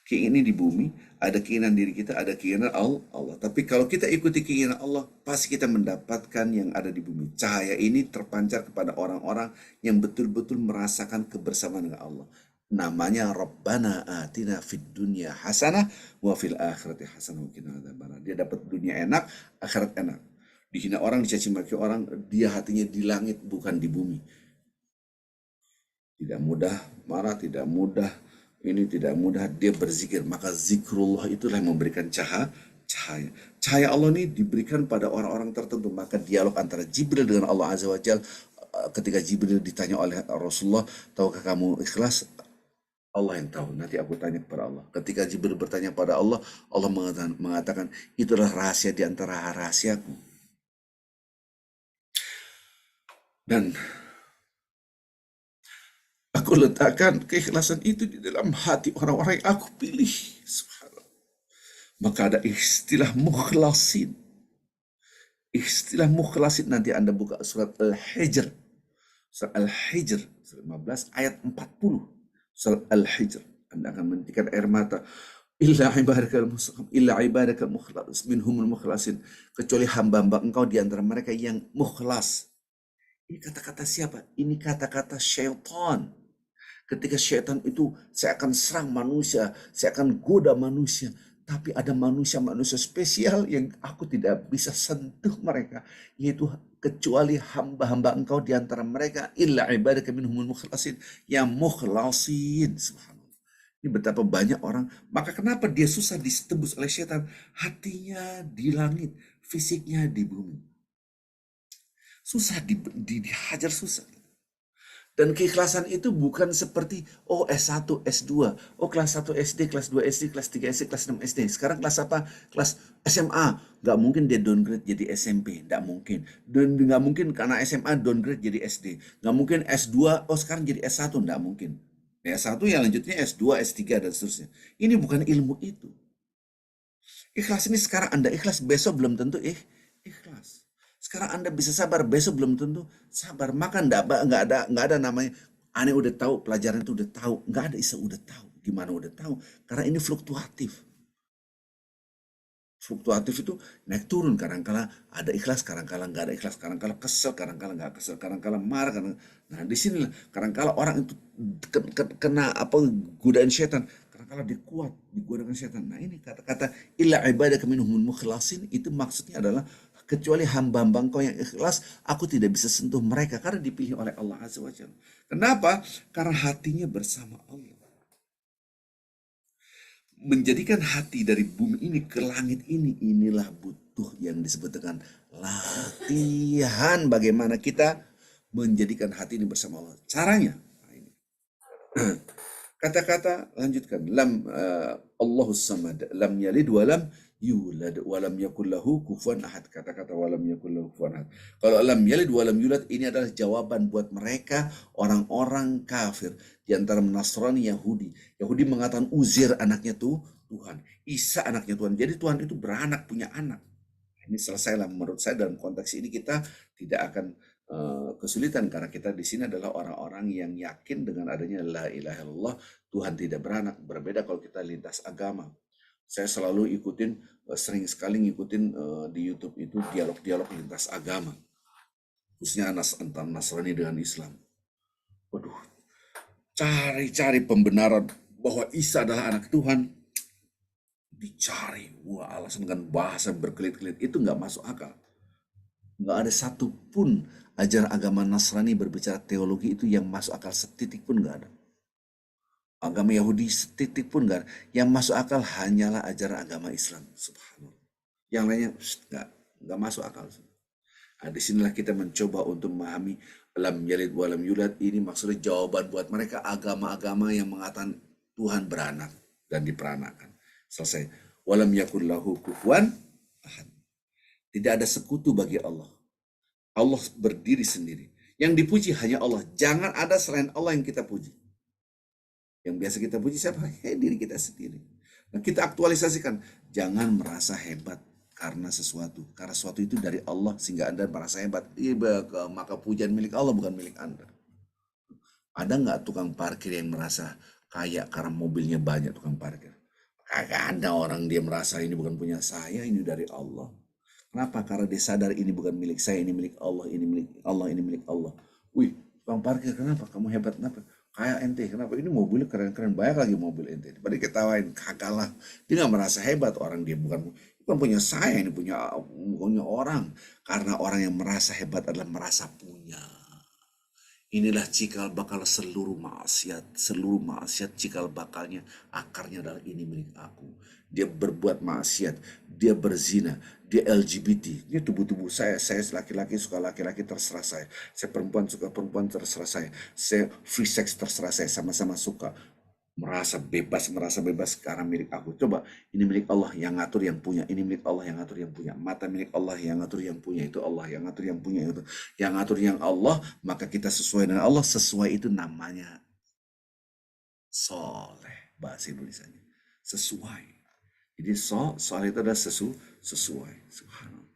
Keinginan di bumi, ada keinginan diri kita, ada keinginan Allah. Tapi kalau kita ikuti keinginan Allah, pasti kita mendapatkan yang ada di bumi. Cahaya ini terpancar kepada orang-orang yang betul-betul merasakan kebersamaan dengan Allah. Namanya Rabbana atina fid dunya hasanah wa fil akhirati hasanah wa qina adzabannar. Dia dapat dunia enak, akhirat enak. Dihina orang, dicaci maki orang, dia hatinya di langit bukan di bumi. Tidak mudah marah, tidak mudah ini, tidak mudah dia berzikir. Maka zikrullah itulah yang memberikan cahaya. Cahaya Allah ini diberikan pada orang-orang tertentu. Maka dialog antara Jibril dengan Allah Azza wa Jalla, ketika Jibril ditanya oleh Rasulullah, tahukah kamu ikhlas? Allah yang tahu, nanti aku tanya kepada Allah. Ketika Jibril bertanya pada Allah, Allah mengatakan, itulah rahasia di antara rahasiaku. Dan aku letakkan keikhlasan itu di dalam hati orang-orang yang aku pilih. Subhanallah. Maka ada istilah mukhlasin. Istilah mukhlasin nanti Anda buka surat Al-Hijr. Surat Al-Hijr, surat 15 ayat 40. Surat Al-Hijr. Anda akan menghentikan air mata. Illa ibadakal mukhlas minhumul mukhlasin. Kecuali hamba-hamba engkau di antara mereka yang mukhlas. Ini kata-kata siapa? Ini kata-kata syaitan. Ketika syaitan itu, saya akan serang manusia, saya akan goda manusia. Tapi ada manusia-manusia spesial yang aku tidak bisa sentuh mereka. Yaitu kecuali hamba-hamba engkau di antara mereka. Illa ibadaka minhumul mukhlasin. Yang mukhlasin. Subhanallah. Ini betapa banyak orang. Maka kenapa dia susah ditebus oleh syaitan? Hatinya di langit, fisiknya di bumi. Susah dihajar, susah. Dan keikhlasan itu bukan seperti, oh S1, S2, oh kelas 1 SD, kelas 2 SD, kelas 3 SD, kelas 6 SD. Sekarang kelas apa? Kelas SMA. Nggak mungkin dia downgrade jadi SMP. Nggak mungkin. Dan nggak mungkin karena SMA downgrade jadi SD. Nggak mungkin S2, oh sekarang jadi S1. Nggak mungkin. S1 yang lanjutnya S2, S3, dan seterusnya. Ini bukan ilmu itu. Ikhlas ini sekarang Anda ikhlas, besok belum tentu ikhlas. Sekarang Anda bisa sabar, besok belum tentu sabar. Maka nggak ada namanya, aneh udah tahu, pelajaran itu udah tahu. Nggak ada istilah udah tahu. Gimana udah tahu? Karena ini fluktuatif. Fluktuatif itu naik turun. Kadang-kala ada ikhlas, kadang-kala nggak ada ikhlas. Kadang-kala kesel, kadang-kala nggak kesel. Kadang-kala marah. Nah disinilah, kadang-kala orang itu kena godaan setan. Kadang-kala dia kuat digodakan setan. Nah ini kata-kata illa ibadaka minhumul mukhlasin, itu maksudnya adalah kecuali hamba-hamba engkau yang ikhlas, aku tidak bisa sentuh mereka karena dipilih oleh Allah Azza wa Jalla. Kenapa? Karena hatinya bersama Allah. Menjadikan hati dari bumi ini ke langit ini, inilah butuh yang disebut dengan latihan. Bagaimana kita menjadikan hati ini bersama Allah. Caranya, kata-kata lanjutkan, Allahus samad, lam yalid walam yulad walam yakul lahu kufuwan ahad. Kata-kata walam yakul lahu kufuwan ahad. Kalau lam yalid walam yulad, ini adalah jawaban buat mereka orang-orang kafir di antara Nasrani, Yahudi. Yahudi mengatakan Uzair anaknya tuh Tuhan, Isa anaknya Tuhan. Jadi Tuhan itu beranak, punya anak. Ini selesailah menurut saya. Dalam konteks ini kita tidak akan kesulitan karena kita di sini adalah orang-orang yang yakin dengan adanya la ilaha illallah, Tuhan tidak beranak. Berbeda kalau kita lintas agama. Saya selalu sering sekali ngikutin di YouTube itu dialog-dialog lintas agama, khususnya antara Nasrani dengan Islam. Waduh, cari-cari pembenaran bahwa Isa adalah anak Tuhan, dicari alasan dengan bahasa berkelit-kelit, itu nggak masuk akal. Nggak ada satupun ajaran agama Nasrani berbicara teologi itu yang masuk akal setitik pun nggak ada. Agama Yahudi setitik pun nggak ada. Yang masuk akal hanyalah ajaran agama Islam. Subhanallah. Yang lainnya nggak masuk akal. Nah, disinilah kita mencoba untuk memahami lam yalid walam yulad. Ini maksudnya jawaban buat mereka agama-agama yang mengatakan Tuhan beranak dan diperanakan. Selesai. Walam yakul lahu kufuwan ahad. Tidak ada sekutu bagi Allah. Allah berdiri sendiri. Yang dipuji hanya Allah. Jangan ada selain Allah yang kita puji. Yang biasa kita puji siapa? Diri kita sendiri. Nah, kita aktualisasikan. Jangan merasa hebat karena sesuatu. Karena sesuatu itu dari Allah sehingga Anda merasa hebat. Maka pujian milik Allah bukan milik Anda. Ada nggak tukang parkir yang merasa kaya karena mobilnya banyak tukang parkir? Kagak ada orang dia merasa ini bukan punya saya, ini dari Allah. Kenapa? Karena dia sadar ini bukan milik saya, ini milik Allah, ini milik Allah, ini milik Allah. Wih, tukang parkir kenapa? Kamu hebat kenapa? Kayak ente, kenapa? Ini mobilnya keren-keren, banyak lagi mobil ente. Daripada ketawain, kagak lah. Dia nggak merasa hebat, orang dia bukan punya saya, ini punya orang. Karena orang yang merasa hebat adalah merasa punya. Inilah cikal bakal seluruh maksiat. Seluruh maksiat cikal bakalnya, akarnya adalah ini milik aku. Dia berbuat maksiat, dia berzina, dia LGBT. Ini tubuh-tubuh saya laki-laki suka laki-laki terserah saya. Saya perempuan suka perempuan terserah saya. Saya free sex terserah saya, sama-sama suka. Merasa bebas sekarang milik aku. Coba, ini milik Allah yang ngatur yang punya, ini milik Allah yang ngatur yang punya. Mata milik Allah yang ngatur yang punya, itu Allah yang ngatur yang punya itu. Yang ngatur yang Allah, maka kita sesuai dengan Allah. Sesuai itu namanya soleh, bahasa Indonesianya. Sesuai. Jadi soleh itu adalah sesuai. Subhanallah.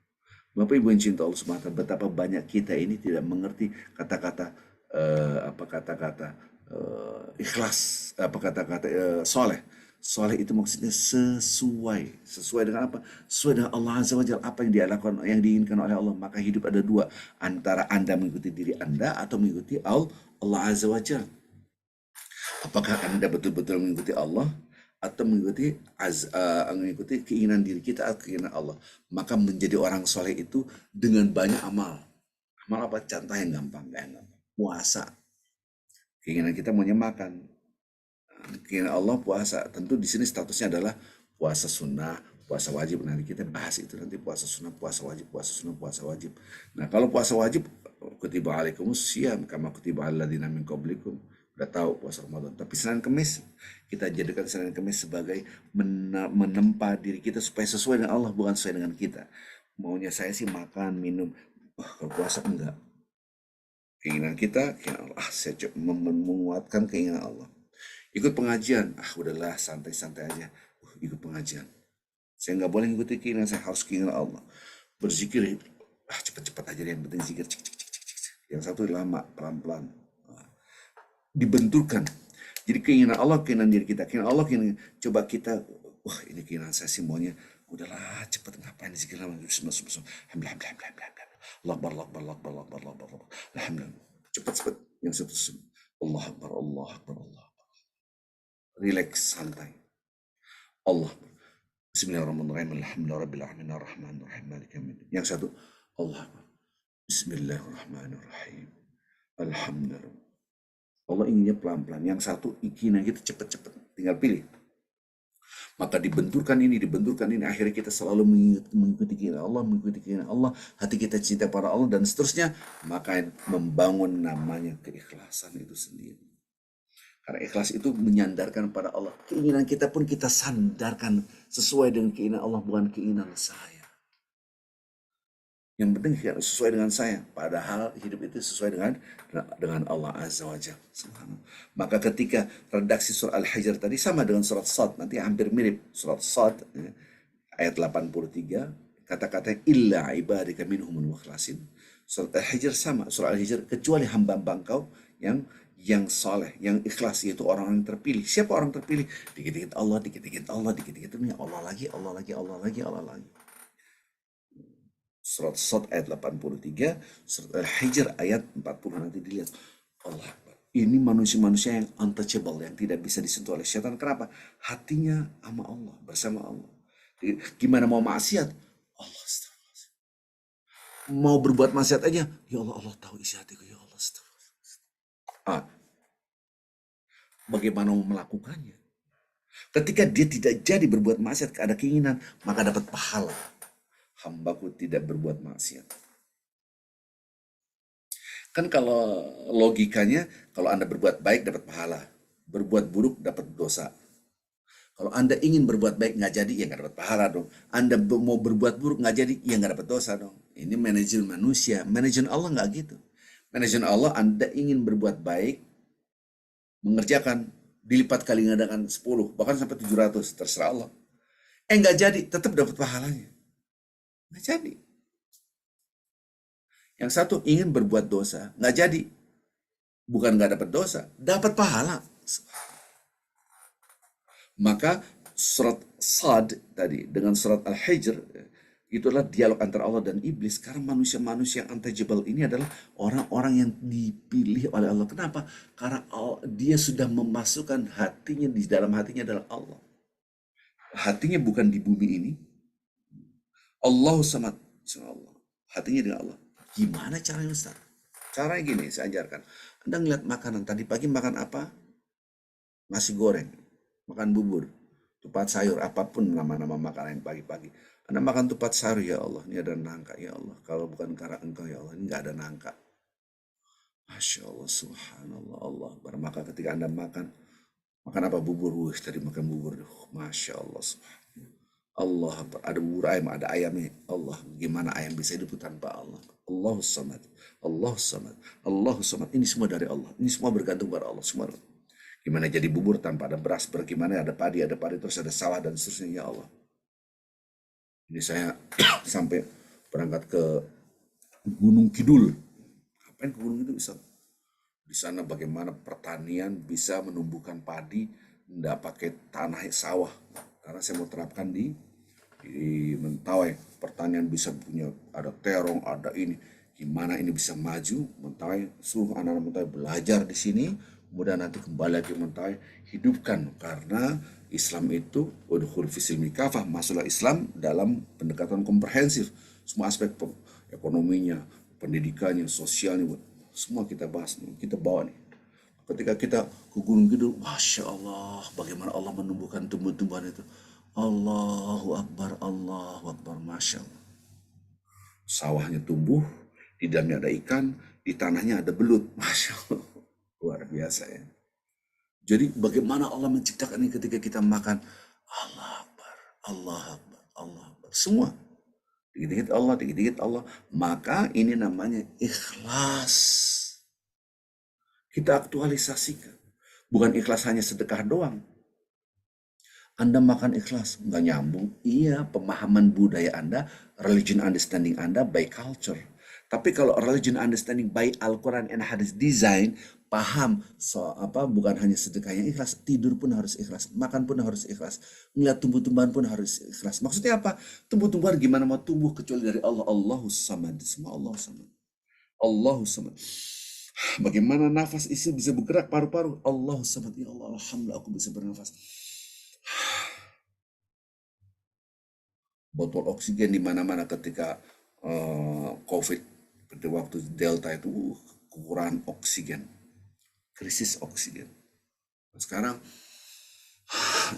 Bapak Ibu yang cinta Allah SWT, betapa banyak kita ini tidak mengerti kata-kata ikhlas, soleh. Soleh itu maksudnya sesuai. Sesuai dengan apa? Sesuai dengan Allah Azza wa Jalla. Apa yang dia lakukan, yang diinginkan oleh Allah. Maka hidup ada dua. Antara Anda mengikuti diri Anda atau mengikuti Allah Azza wa Jalla. Apakah Anda betul-betul mengikuti Allah atau mengikuti keinginan diri kita atau keinginan Allah? Maka menjadi orang soleh itu dengan banyak amal. Amal apa? Contoh yang gampang. Puasa. Keinginan kita maunya makan. Keinginan Allah puasa. Tentu di sini statusnya adalah puasa sunnah, puasa wajib. Nanti kita bahas itu nanti puasa sunnah, puasa wajib, puasa sunnah, puasa wajib. Nah, kalau puasa wajib, kutiba alaikumus syiyam kama kutiba alal ladzina min qablikum. Udah tahu puasa Ramadan. Tapi Senin Kemis, kita jadikan Senin Kemis sebagai menempa diri kita supaya sesuai dengan Allah, bukan sesuai dengan kita. Maunya saya sih makan, minum. Kalau puasa enggak. Keinginan kita, keinginan Allah. Saya menguatkan keinginan Allah. Ikut pengajian, udahlah santai-santai aja. Ikut pengajian. Saya nggak boleh ngikutin keinginan, saya harus keinginan Allah. Berzikir, cepet-cepet aja, yang penting zikir. Yang satu lama, pelan-pelan. Dibenturkan. Jadi keinginan Allah, keinginan diri kita. Keinginan Allah, keinginan, coba kita, ini keinginan saya sih maunya, udahlah cepet ngapain zikir lama. Alhamdulillah. Allah Akbar. Alhamdulillah. Cepat. Yang satu Allah Akbar. Relax, santai. Allah. Bismillahirrahmanirrahim. Alhamdulillahirrahmanirrahim. Ar-Rahmanirrahim. Maliki yaumiddin. Yang satu Allah Akbar. Bismillahirrahmanirrahim. Alhamdulillah. Allah inginnya pelan-pelan. Yang satu keinginan kita cepat-cepat. Tinggal pilih. Maka dibenturkan ini. Akhirnya kita selalu mengikuti keinginan Allah. Hati kita cinta pada Allah dan seterusnya. Maka membangun namanya keikhlasan itu sendiri. Karena ikhlas itu menyandarkan pada Allah. Keinginan kita pun kita sandarkan sesuai dengan keinginan Allah, bukan keinginan saya. Yang penting sesuai dengan saya. Padahal hidup itu sesuai dengan Allah Azza wa Jalla. Maka ketika redaksi surah Al-Hijr tadi sama dengan surat Sad. Nanti hampir mirip. Surat Sad ayat 83. Kata-kata illa ibadika minhumul mukhlasin. Surat Al-Hijr sama. Surat Al-Hijr kecuali hamba-hamba engkau yang saleh, yang ikhlas, yaitu orang-orang terpilih. Siapa orang terpilih? Dikit-dikit Allah, dikit-dikit Allah, dikit-dikit Allah lagi. Surat Sad ayat 83, surat Al-Hijr ayat 40 nanti dilihat. Allah Akbar. Ini manusia-manusia yang untouchable, yang tidak bisa disentuh oleh setan. Kenapa? Hatinya sama Allah, bersama Allah. Gimana mau maksiat? Allah astagfirullah. Mau berbuat maksiat aja, ya Allah tahu isi hatiku, ya Allah astagfirullah. Bagaimana mau melakukannya? Ketika dia tidak jadi berbuat maksiat, ada keinginan, maka dapat pahala. Hambaku tidak berbuat maksiat. Kan kalau logikanya, kalau Anda berbuat baik dapat pahala, berbuat buruk dapat dosa. Kalau Anda ingin berbuat baik nggak jadi, ya nggak dapat pahala dong. Anda mau berbuat buruk nggak jadi, ya nggak dapat dosa dong. Ini manajemen manusia, manajemen Allah nggak gitu. Manajemen Allah, Anda ingin berbuat baik, mengerjakan, dilipat kali gandakan 10, bahkan sampai 700, terserah Allah. Nggak jadi, tetap dapat pahalanya. Nggak jadi. Yang satu ingin berbuat dosa, nggak jadi. Bukan nggak dapat dosa, dapat pahala. Maka surat Sad tadi dengan surat Al-Hijr itu adalah dialog antara Allah dan iblis. Karena manusia-manusia yang untouchable ini adalah orang-orang yang dipilih oleh Allah. Kenapa? Karena dia sudah memasukkan hatinya, di dalam hatinya adalah Allah. Hatinya bukan di bumi ini. Allahu samad, Allah. Hatinya dengan Allah. Gimana caranya Ustaz? Caranya gini, saya ajarkan. Anda ngeliat makanan, tadi pagi makan apa? Nasi goreng, makan bubur, tupat sayur, apapun nama-nama makanan yang pagi-pagi. Anda makan tupat sayur, ya Allah, ini ada nangka, ya Allah. Kalau bukan karena engkau, ya Allah, ini nggak ada nangka. Masya Allah, subhanallah, Allah. Maka ketika Anda makan apa? Bubur. Wih, tadi makan bubur. Masya Allah, subhanallah. Allah, ada bubur ayam, ada ayamnya. Allah, gimana ayam bisa hidup tanpa Allah? Allahus samad, Allahus samad, Allahus samad. Ini semua dari Allah. Ini semua bergantung pada Allah. Semua. Gimana jadi bubur tanpa ada beras? Bagaimana ada padi, terus ada sawah dan seterusnya, ya Allah. Ini saya sampai berangkat ke Gunung Kidul. Ngapain ke Gunung Kidul bisa? Di sana bagaimana pertanian bisa menumbuhkan padi, tidak pakai tanah sawah. Karena saya mau terapkan di Mentawai, pertanian bisa punya, ada terong, ada ini. Gimana ini bisa maju? Mentawai, suruh anak-anak Mentawai belajar di sini, kemudian nanti kembali lagi Mentawai, hidupkan. Karena Islam itu, udkhul fisilmi kafah, masuklah Islam dalam pendekatan komprehensif. Semua aspek ekonominya, pendidikannya, sosialnya, semua kita bahas nih, kita bawa nih. Ketika kita ke Gunung Kidul, Masya Allah, bagaimana Allah menumbuhkan tumbuh-tumbuhan itu. Allahu Akbar, Allahu Akbar, Masya Allah. Sawahnya tumbuh, di dalamnya ada ikan, di tanahnya ada belut. Masya Allah, luar biasa ya. Jadi bagaimana Allah menciptakan ini ketika kita makan. Allah Akbar, Allah Akbar, Allah Akbar. Semua. Dikit-dikit Allah, dikit-dikit Allah. Maka ini namanya ikhlas. Kita aktualisasikan. Bukan ikhlas hanya sedekah doang. Anda makan ikhlas, nggak nyambung. Iya, pemahaman budaya Anda, religion understanding Anda by culture. Tapi kalau religion understanding by Al-Quran and Hadis design, paham bukan hanya sedekahnya ikhlas, tidur pun harus ikhlas, makan pun harus ikhlas, ngeliat tumbuh-tumbuhan pun harus ikhlas. Maksudnya apa? Tumbuh-tumbuhan gimana mau tumbuh kecuali dari Allah? Allahus samad, semua Allahus samad. Allahus samad. Bagaimana nafas isi bisa bergerak paru-paru? Allahus samad. Ya Allah, alhamdulillah aku bisa bernafas. Botol oksigen di mana-mana ketika COVID, pada waktu Delta itu kekurangan oksigen, krisis oksigen. Nah, sekarang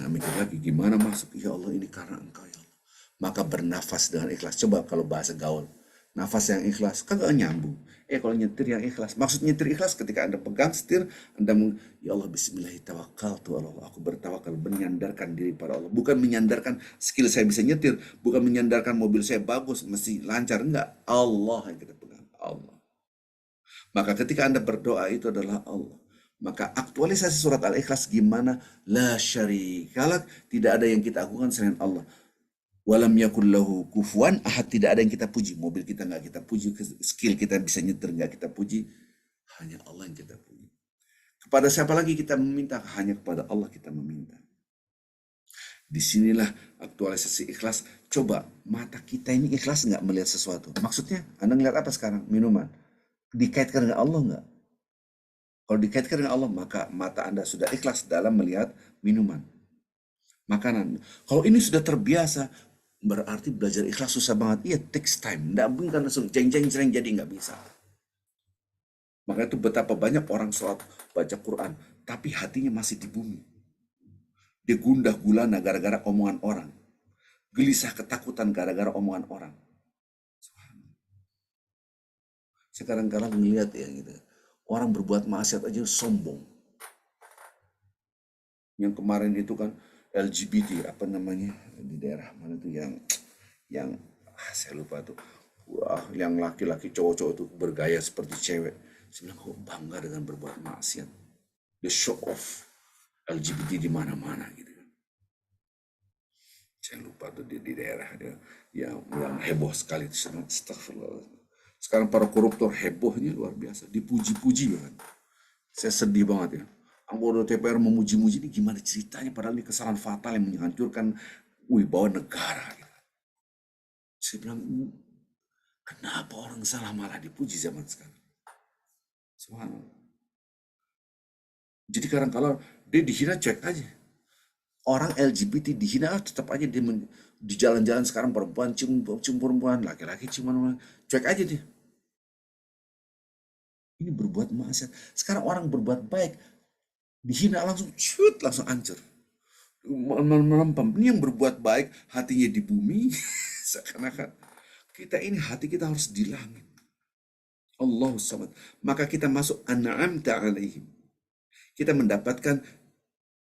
mikir lagi gimana masuk, ya Allah ini karena engkau ya Allah. Maka bernafas dengan ikhlas. Coba kalau bahasa gaul, nafas yang ikhlas kan gak nyambung. Kalau nyetir yang ikhlas, maksud nyetir ikhlas ketika Anda pegang setir, Anda ya Allah bismillahirrahmanirrahim, Allah aku bertawakal, menyandarkan diri pada Allah. Bukan menyandarkan skill saya bisa nyetir, bukan menyandarkan mobil saya bagus, mesti lancar, enggak. Allah yang kita pegang, Allah. Maka ketika Anda berdoa itu adalah Allah. Maka aktualisasi surat Al-Ikhlas gimana? La syarikalak, tidak ada yang kita agungkan selain Allah. Walam yakul lahu kufuwan ahad, tidak ada yang kita puji. Mobil kita nggak kita puji, skill kita bisa nyetir nggak kita puji, hanya Allah yang kita puji. Kepada siapa lagi kita meminta? Hanya kepada Allah kita meminta. Disinilah aktualisasi ikhlas. Coba mata kita ini ikhlas nggak melihat sesuatu? Maksudnya Anda ngeliat apa sekarang? Minuman. Dikaitkan dengan Allah nggak? Kalau dikaitkan dengan Allah, maka mata Anda sudah ikhlas dalam melihat minuman, makanan. Kalau ini sudah terbiasa, berarti belajar ikhlas susah banget. Iya, takes time. Nggak mungkin langsung jeng-jeng jadi nggak bisa. Maka itu betapa banyak orang sholat, baca Quran, tapi hatinya masih di bumi. Dia gundah gulana gara-gara omongan orang. Gelisah ketakutan gara-gara omongan orang. Sekarang ngelihat ya gitu. Orang berbuat maksiat aja sombong. Yang kemarin itu kan LGBT apa namanya di daerah mana tuh yang saya lupa tuh. Wah, yang laki-laki cowok-cowok itu bergaya seperti cewek. Saya bilang kok bangga dengan berbuat maksiat. The show off LGBT di mana-mana gitu kan. Saya lupa tuh di daerah dia yang heboh sekali. Astagfirullah. Sekarang para koruptor hebohnya luar biasa, dipuji-puji banget. Saya sedih banget ya. Anggota DPR memuji-muji ini gimana ceritanya, padahal ini kesalahan fatal yang menghancurkan wibawa negara. Gitu. Saya bilang, kenapa orang salah malah dipuji zaman sekarang? Subhanallah. Jadi kadang-kadang dia dihina, cuek aja. Orang LGBT dihina tetap aja dia di jalan-jalan sekarang, perempuan cium perempuan, laki-laki cium perempuan, cuek aja dia. Ini berbuat maksiat. Sekarang orang berbuat baik, dihina langsung cut, langsung hancur. Melempem. Ini yang berbuat baik, hatinya di bumi. Seakan-akan kita ini hati kita harus di langit. Allahu samad. Maka kita masuk an'amta alaihim. Kita mendapatkan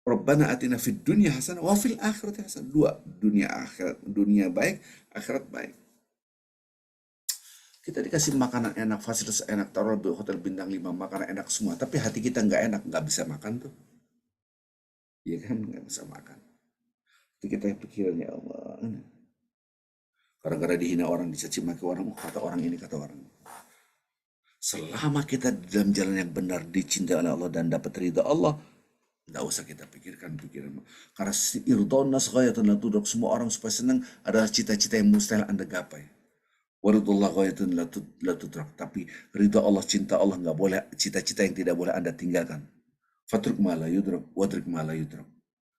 Rabbana atina fid dunya hasanah wa fil akhirati hasanah. Dua, dunia akhirat, dunia baik, akhirat baik. Kita dikasih makanan enak, fasilitas enak, taruh di hotel bintang 5, makanan enak semua, tapi hati kita nggak enak, nggak bisa makan tuh. Iya kan, nggak bisa makan. Itu kita yang pikirannya Allah. Kadang-kadang dihina orang, dicaci maki orang, kata orang ini, kata orang. Selama kita dalam jalan yang benar, dicintai oleh Allah dan dapat ridha Allah, nggak usah kita pikirkan pikiran. Karena irdon nas ghayatun la tudrak, semua orang supaya senang adalah cita-cita yang mustahil Anda gapai. Waridullah ghayatun la tudrak, tapi ridha Allah, cinta Allah nggak boleh, cita-cita yang tidak boleh Anda tinggalkan. Fatruk ma la yudrak, wadrik ma la yudrak.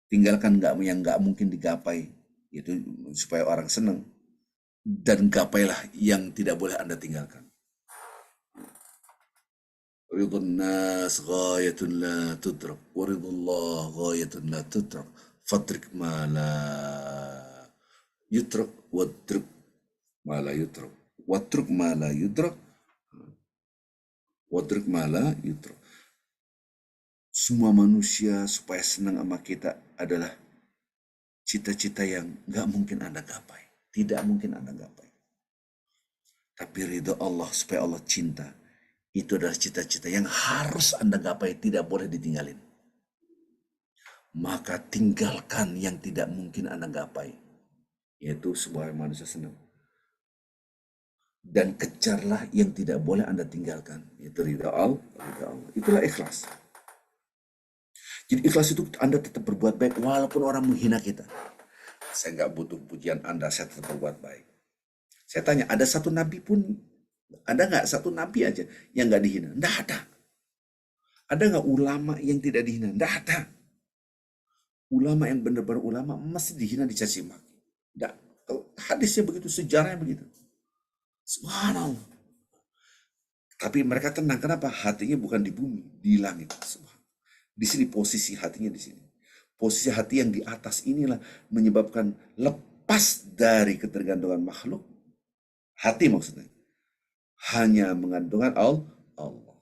Tinggalkan yang nggak mungkin digapai, itu supaya orang senang, dan gapailah yang tidak boleh Anda tinggalkan. Ridun nas ghayatun la tudrak, waridullah ghayatun la tudrak, fatrik ma la yudrak, wadrik ma la yudrak, watruk ma la yudrak, wadrik ma la yudrak. Semua manusia supaya senang sama kita adalah cita-cita yang gak mungkin Anda gapai, tidak mungkin Anda gapai. Tapi ridho Allah, supaya Allah cinta, itu adalah cita-cita yang harus Anda gapai, tidak boleh ditinggalin. Maka tinggalkan yang tidak mungkin Anda gapai, yaitu supaya manusia senang. Dan kejarlah yang tidak boleh Anda tinggalkan, yaitu ridha Allah. Itulah ikhlas. Jadi ikhlas itu Anda tetap berbuat baik walaupun orang menghina kita. Saya nggak butuh pujian Anda, saya tetap berbuat baik. Saya tanya, ada satu nabi pun, ada nggak satu nabi aja yang nggak dihina? Nggak ada. Ada nggak ulama yang tidak dihina? Nggak ada. Ulama yang benar-benar ulama masih dihina, dicaci maki. Nggak. Hadisnya begitu, sejarahnya begitu. Subhanallah. Tapi mereka tenang. Kenapa? Hatinya bukan di bumi, di langit. Di sini posisi hatinya di sini. Posisi hati yang di atas inilah menyebabkan lepas dari ketergantungan makhluk. Hati maksudnya. Hanya mengandungkan Allah.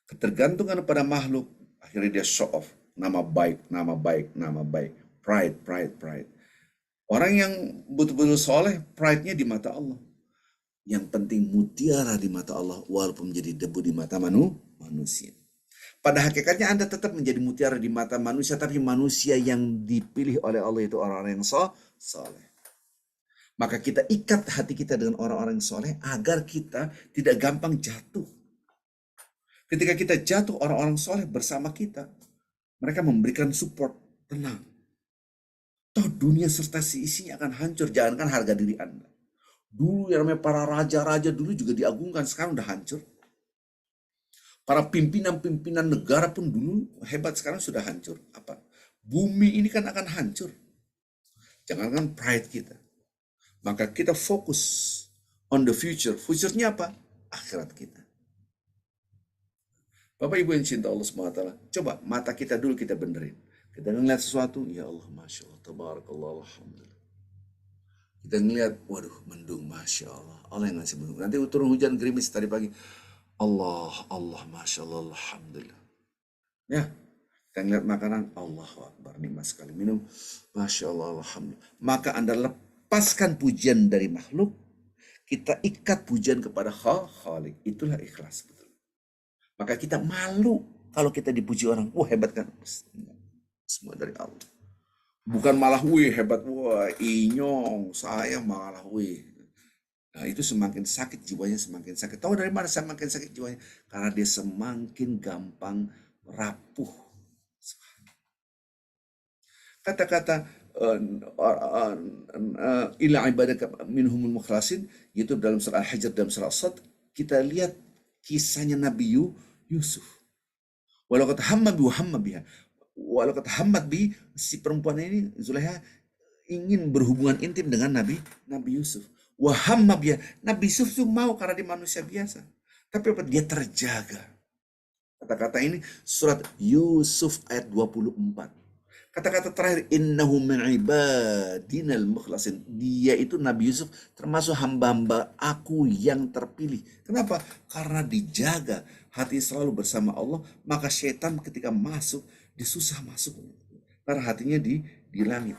Ketergantungan pada makhluk, akhirnya dia show off. Nama baik, nama baik, nama baik. Pride. Orang yang betul-betul soleh, pride-nya di mata Allah. Yang penting mutiara di mata Allah, walaupun menjadi debu di mata manusia. Pada hakikatnya Anda tetap menjadi mutiara di mata manusia, tapi manusia yang dipilih oleh Allah itu orang-orang yang soleh. Maka kita ikat hati kita dengan orang-orang yang soleh agar kita tidak gampang jatuh. Ketika kita jatuh, orang-orang soleh bersama kita. Mereka memberikan support, tenang. Toh dunia serta isinya akan hancur, jangankan harga diri Anda. Dulu yang namanya para raja-raja dulu juga diagungkan, sekarang udah hancur. Para pimpinan-pimpinan negara pun dulu hebat, sekarang sudah hancur. Apa? Bumi ini kan akan hancur. Jangankan pride kita. Maka kita fokus on the future. Future-nya apa? Akhirat kita. Bapak Ibu yang cinta Allah SWT, coba mata kita dulu kita benerin. Kita ngeliat sesuatu, ya Allah, Masya Allah, Tabarakallah, Alhamdulillah. Kita ngeliat, waduh, mendung, Masya Allah. Allah yang ngasih mendung. Nanti turun hujan gerimis tadi pagi. Allah, Masya Allah, Alhamdulillah. Ya, kita ngeliat makanan, Allahu Akbar, nikmat sekali. Minum, Masya Allah, Alhamdulillah. Maka Anda lepaskan pujian dari makhluk, kita ikat pujian kepada Khalik. Itulah ikhlas, betul. Maka kita malu kalau kita dipuji orang. Wah, hebat kan? Semua dari Allah. Bukan malah, wih hebat, wah inyong, saya malah wih. Nah itu semakin sakit jiwanya, semakin sakit. Tahu dari mana semakin sakit jiwanya? Karena dia semakin gampang rapuh. Kata-kata ila ibadaka minhumul mukhlasin, yaitu dalam surah Al-Hijr, dalam surah As-Sad, kita lihat kisahnya Nabi Yusuf. Walau kata hamma biha. Walau kata hamad bi, si perempuan ini Zulaiha ingin berhubungan intim dengan Nabi Yusuf. Wahamma biha, Nabi Yusuf itu mau karena dia manusia biasa. Tapi apa? Dia terjaga. Kata-kata ini surat Yusuf ayat 24. Kata-kata terakhir, innahu min ibadinal mukhlasin. Dia itu Nabi Yusuf termasuk hamba-hamba aku yang terpilih. Kenapa? Karena dijaga, hati selalu bersama Allah, maka setan ketika masuk, dia susah masuk. Karena hatinya di langit.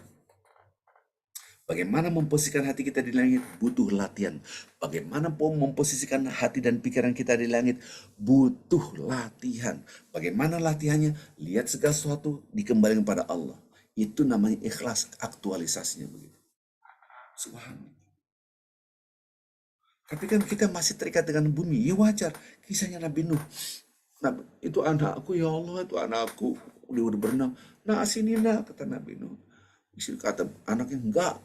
Bagaimana memposisikan hati kita di langit? Butuh latihan. Bagaimana memposisikan hati dan pikiran kita di langit? Butuh latihan. Bagaimana latihannya? Lihat segala sesuatu dikembalikan pada Allah. Itu namanya ikhlas, aktualisasinya begitu. Subhanallah. Tapi kan kita masih terikat dengan bumi. Ya wajar. Kisahnya Nabi Nuh. Nah, itu anakku ya Allah, itu anakku. Dia udah berenang. Nah sini nak, kata Nabi Nuh. Istri kata anaknya, enggak.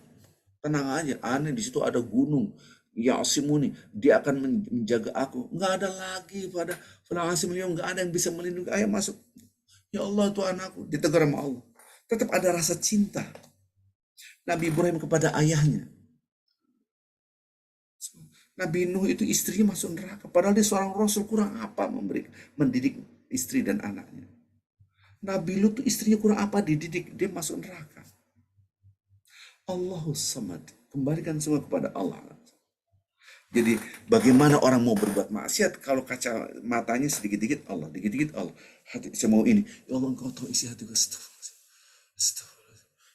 Tenang aja, aneh di situ ada gunung. Yasimuni, dia akan menjaga aku. Enggak ada lagi pada Asimuni, enggak ada yang bisa melindungi. Ayo masuk. Ya Allah, itu anakku. Ditegur sama Allah. Tetap ada rasa cinta. Nabi Ibrahim kepada ayahnya. Nabi Nuh itu istrinya masuk neraka. Padahal dia seorang rasul, kurang apa mendidik istri dan anaknya. Nabi Lut itu istrinya kurang apa dididik, dia masuk neraka. Allahus Samad. Kembalikan semua kepada Allah. Jadi bagaimana orang mau berbuat maksiat kalau kaca matanya sedikit-dikit Allah, dikit-dikit Allah. Hati saya mau ini. Ya Allah, engkau tahu isi hatiku. Astagfirullah.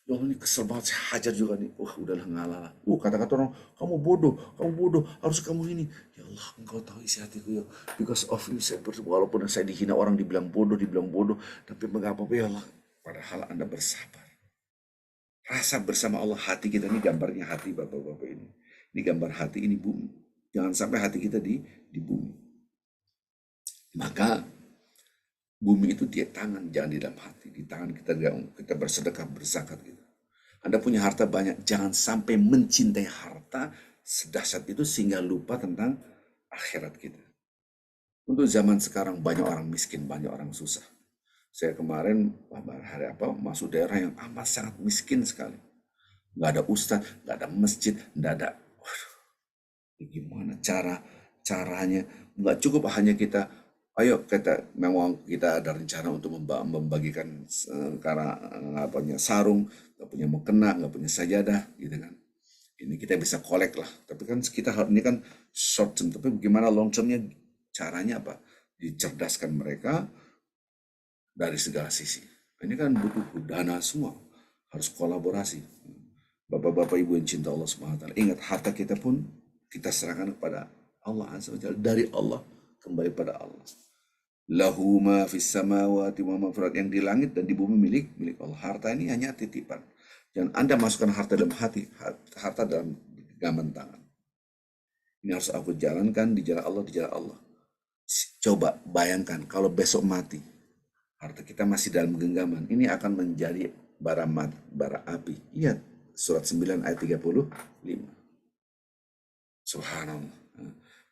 Ya Allah, ini kesel banget, saya hajar juga nih. Udahlah ngalah. Kata-kata orang, kamu bodoh, harus kamu ini. Ya Allah, engkau tahu isi hatiku ya. Because of you, walaupun saya dihina orang, dibilang bodoh, tapi mengapa ya Allah? Padahal Anda bersabar. Rasa bersama Allah, hati kita ini gambarnya hati bapak-bapak ini. Ini gambar hati, ini bumi. Jangan sampai hati kita di bumi. Maka bumi itu di tangan, jangan di dalam hati. Di tangan kita bersedekah, berzakat gitu. Anda punya harta banyak, jangan sampai mencintai harta sedahsyat itu sehingga lupa tentang akhirat kita. Untuk zaman sekarang banyak orang miskin, banyak orang susah. Saya kemarin masuk daerah yang amat sangat miskin sekali. Nggak ada ustadz, nggak ada masjid, nggak ada. Gimana caranya? Nggak cukup hanya kita, memang kita ada rencana untuk membagikan sarung, nggak punya mukena, nggak punya sajadah, gitu kan. Ini kita bisa kolek lah. Tapi kan kita ini kan short term. Tapi bagaimana long termnya? Caranya apa? Dicerdaskan mereka dari segala sisi. Ini kan butuh dana semua. Harus kolaborasi. Bapak-bapak ibu yang cinta Allah SWT. Ingat, harta kita pun kita serahkan kepada Allah Azza wa Jalla. Dari Allah, kembali pada Allah. Lahu ma fis samawati wa ma fil ardi. Yang di langit dan di bumi milik Allah. Harta ini hanya titipan. Jangan Anda masukkan harta dalam hati, harta dalam genggaman tangan. Ini harus aku jalankan di jalan Allah, di jalan Allah. Coba bayangkan kalau besok mati, harta kita masih dalam genggaman, ini akan menjadi bara api. Lihat surat 9 ayat 35. Subhanallah.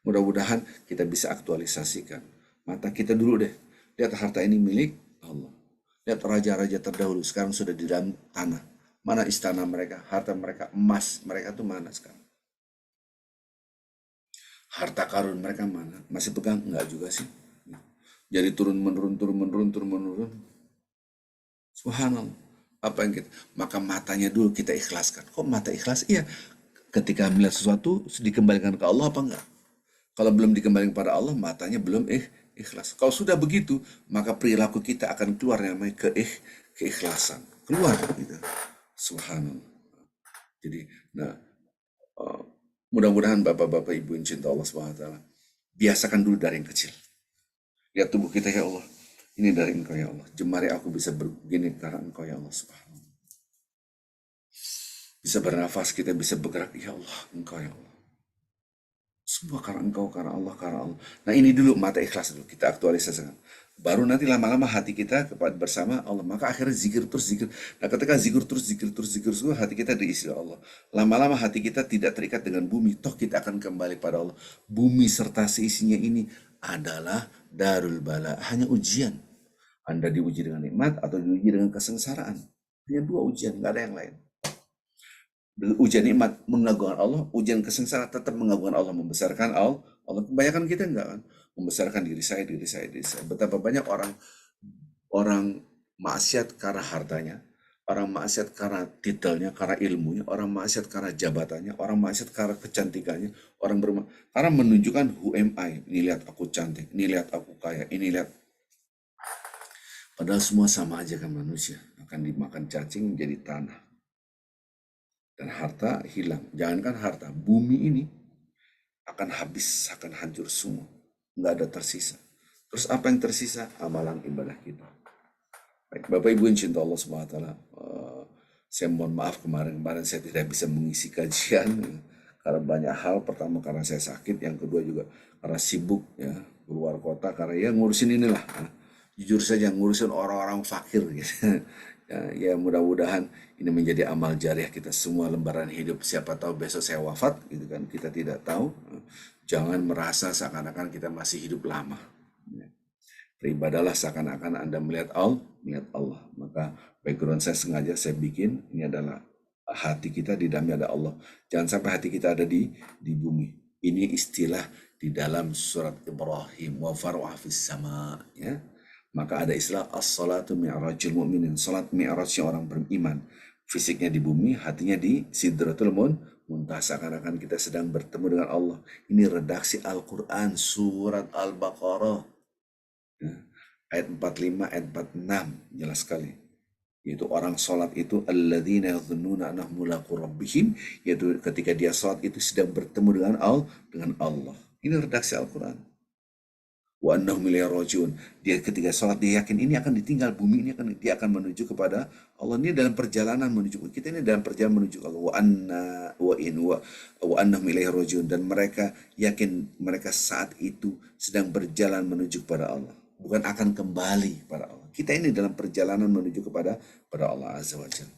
Mudah-mudahan kita bisa aktualisasikan. Mata kita dulu deh. Lihat harta ini milik Allah. Lihat raja-raja terdahulu sekarang sudah di dalam tanah. Mana istana mereka, harta mereka, emas mereka tuh mana sekarang? Harta karun mereka mana? Masih pegang? Enggak juga sih. Jadi turun menurun. Subhanallah. Apa yang maka matanya dulu kita ikhlaskan. Kok mata ikhlas? Iya. Ketika melihat sesuatu dikembalikan ke Allah apa enggak? Kalau belum dikembalikan pada Allah, matanya belum ikhlas. Kalau sudah begitu, maka perilaku kita akan keluar yang namanya keikhlasan. Keluar gitu. Subhanallah. Jadi, mudah-mudahan bapak-bapak ibu yang cinta Allah SWT, biasakan dulu dari yang kecil. Lihat tubuh kita, ya Allah. Ini dari Engkau, ya Allah. Jemari aku bisa begini karena Engkau, ya Allah. Subhanallah. Bisa bernafas, kita bisa bergerak, ya Allah. Engkau, ya Allah. Semua karena Engkau, karena Allah, karena Allah. Nah ini dulu mata ikhlas dulu, kita aktualisasikan. Baru nanti lama-lama hati kita bersama Allah. Maka akhirnya zikir terus zikir. Nah ketika zikir terus hati kita diisi Allah. Lama-lama hati kita tidak terikat dengan bumi. Toh kita akan kembali pada Allah. Bumi serta seisinya ini adalah darul bala. Hanya ujian. Anda diuji dengan nikmat atau diuji dengan kesengsaraan. Hanya dua ujian, nggak ada yang lain. Ujian nikmat mengagungkan Allah, ujian kesengsaraan tetap mengagungkan Allah, membesarkan Allah. Kebanyakan kita enggak kan. membesarkan diri saya, diri saya, diri saya. Betapa banyak orang maksiat karena hartanya, orang maksiat karena titelnya, karena ilmunya, orang maksiat karena jabatannya, orang maksiat karena kecantikannya, karena menunjukkan who am I. Ini lihat aku cantik, ini lihat aku kaya, ini lihat. Padahal semua sama aja kan manusia, akan dimakan cacing menjadi tanah. Dan harta hilang. Jangankan harta, bumi ini akan habis, akan hancur semua. Nggak ada tersisa. Terus apa yang tersisa? Amalan ibadah kita. Baik, Bapak Ibu yang cinta Allah Subhanahu wa taala, saya mohon maaf kemarin saya tidak bisa mengisi kajian karena banyak hal. Pertama karena saya sakit, yang kedua juga karena sibuk ya keluar kota karena ya ngurusin inilah. Jujur saja ngurusin orang-orang fakir gitu. Ya mudah-mudahan ini menjadi amal jariah kita semua lembaran hidup. Siapa tahu besok saya wafat gitu kan, kita tidak tahu. Jangan merasa seakan-akan kita masih hidup lama. Beribadahlah seakan-akan Anda melihat Allah. Maka background saya sengaja saya bikin ini adalah hati kita di dalamnya ada Allah. Jangan sampai hati kita ada di bumi. Ini istilah di dalam surat Ibrahim, wa farwa fis sama, ya. Maka ada istilah as-salatu mi'rajul mu'minin, salat mi'rajnya orang beriman. Fisiknya di bumi, hatinya di Sidratul Muntah, seakan-akan kita sedang bertemu dengan Allah. Ini redaksi Al-Quran surat Al-Baqarah. Ayat 45, ayat 46, jelas sekali. Yaitu orang sholat itu alladzina yadhunnuna annahum mulaqu rabbihim, yaitu ketika dia sholat itu sedang bertemu dengan Allah. Ini redaksi Al-Quran. Wa annahum ilaihi rajiun. Dia ketika sholat dia yakin ini akan ditinggal, bumi ini dia akan menuju kepada Allah. Ini dalam perjalanan menuju kita, ini dalam perjalanan menuju Allah. Wa annahum ilaihi rajiun, dan mereka yakin mereka saat itu sedang berjalan menuju kepada Allah, bukan akan kembali kepada Allah. Kita ini dalam perjalanan menuju kepada Allah Azza wa Jalla.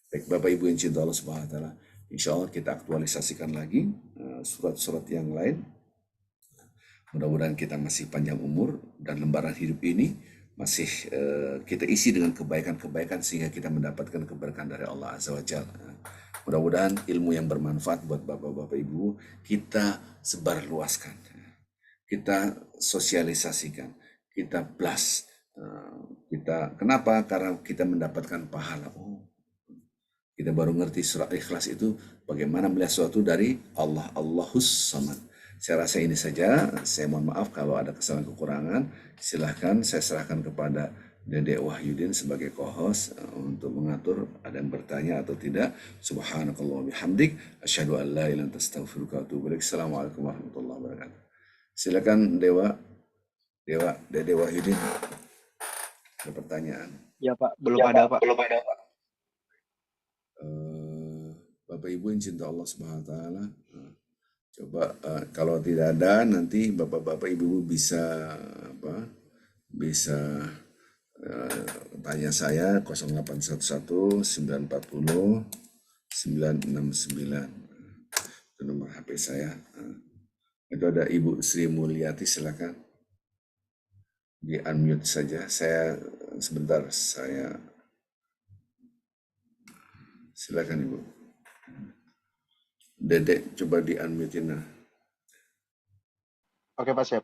Baik Bapak Ibu yang cinta Allah Subhanahu wa taala, insya Allah kita aktualisasikan lagi surat-surat yang lain. Mudah-mudahan kita masih panjang umur dan lembaran hidup ini masih kita isi dengan kebaikan-kebaikan sehingga kita mendapatkan keberkahan dari Allah Azza wa Jalla. Mudah-mudahan ilmu yang bermanfaat buat Bapak-Bapak Ibu kita sebarluaskan, kita sosialisasikan, kita blast. Kenapa? Karena kita mendapatkan pahala. Kita baru ngerti surah Ikhlas itu bagaimana melihat sesuatu dari Allah, Allahus Samad. Saya rasa ini saja. Saya mohon maaf kalau ada kesalahan kekurangan. Silahkan saya serahkan kepada Dede Wahyudin sebagai co-host untuk mengatur ada yang bertanya atau tidak. Subhanakallah bihamdik. Asyhadu an la ilaha illa anta astaghfiruka wa atubu ilaik. Assalamualaikum warahmatullahi wabarakatuh. Silakan Dede Wahyudin. Ada pertanyaan?
Ya Pak, belum ada Pak.
Bapak Ibu yang cinta Allah Subhanahu wa taala, coba kalau tidak ada nanti Bapak-bapak Ibu bisa tanya saya 0811 940 969. Itu nomor HP saya. Itu ada Ibu Sri Mulyati, silakan di unmute saja. Saya sebentar, silakan Ibu. Dedek coba di unmute-in.
Oke Pak, siap.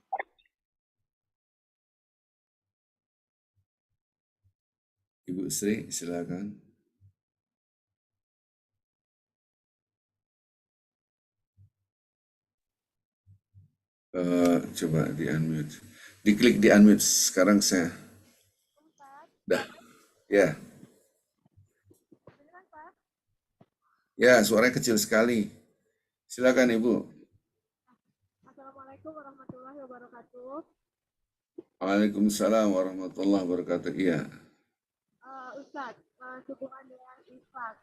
Ibu Sri, silakan. Coba di unmute. Diklik di unmute. Sekarang saya. Dah. Ya. Ya, suaranya kecil sekali. Silakan Ibu.
Assalamualaikum warahmatullahi wabarakatuh.
Waalaikumsalam warahmatullahi wabarakatuh. Iya.
Ustadz, hubungan dengan Ikhlas.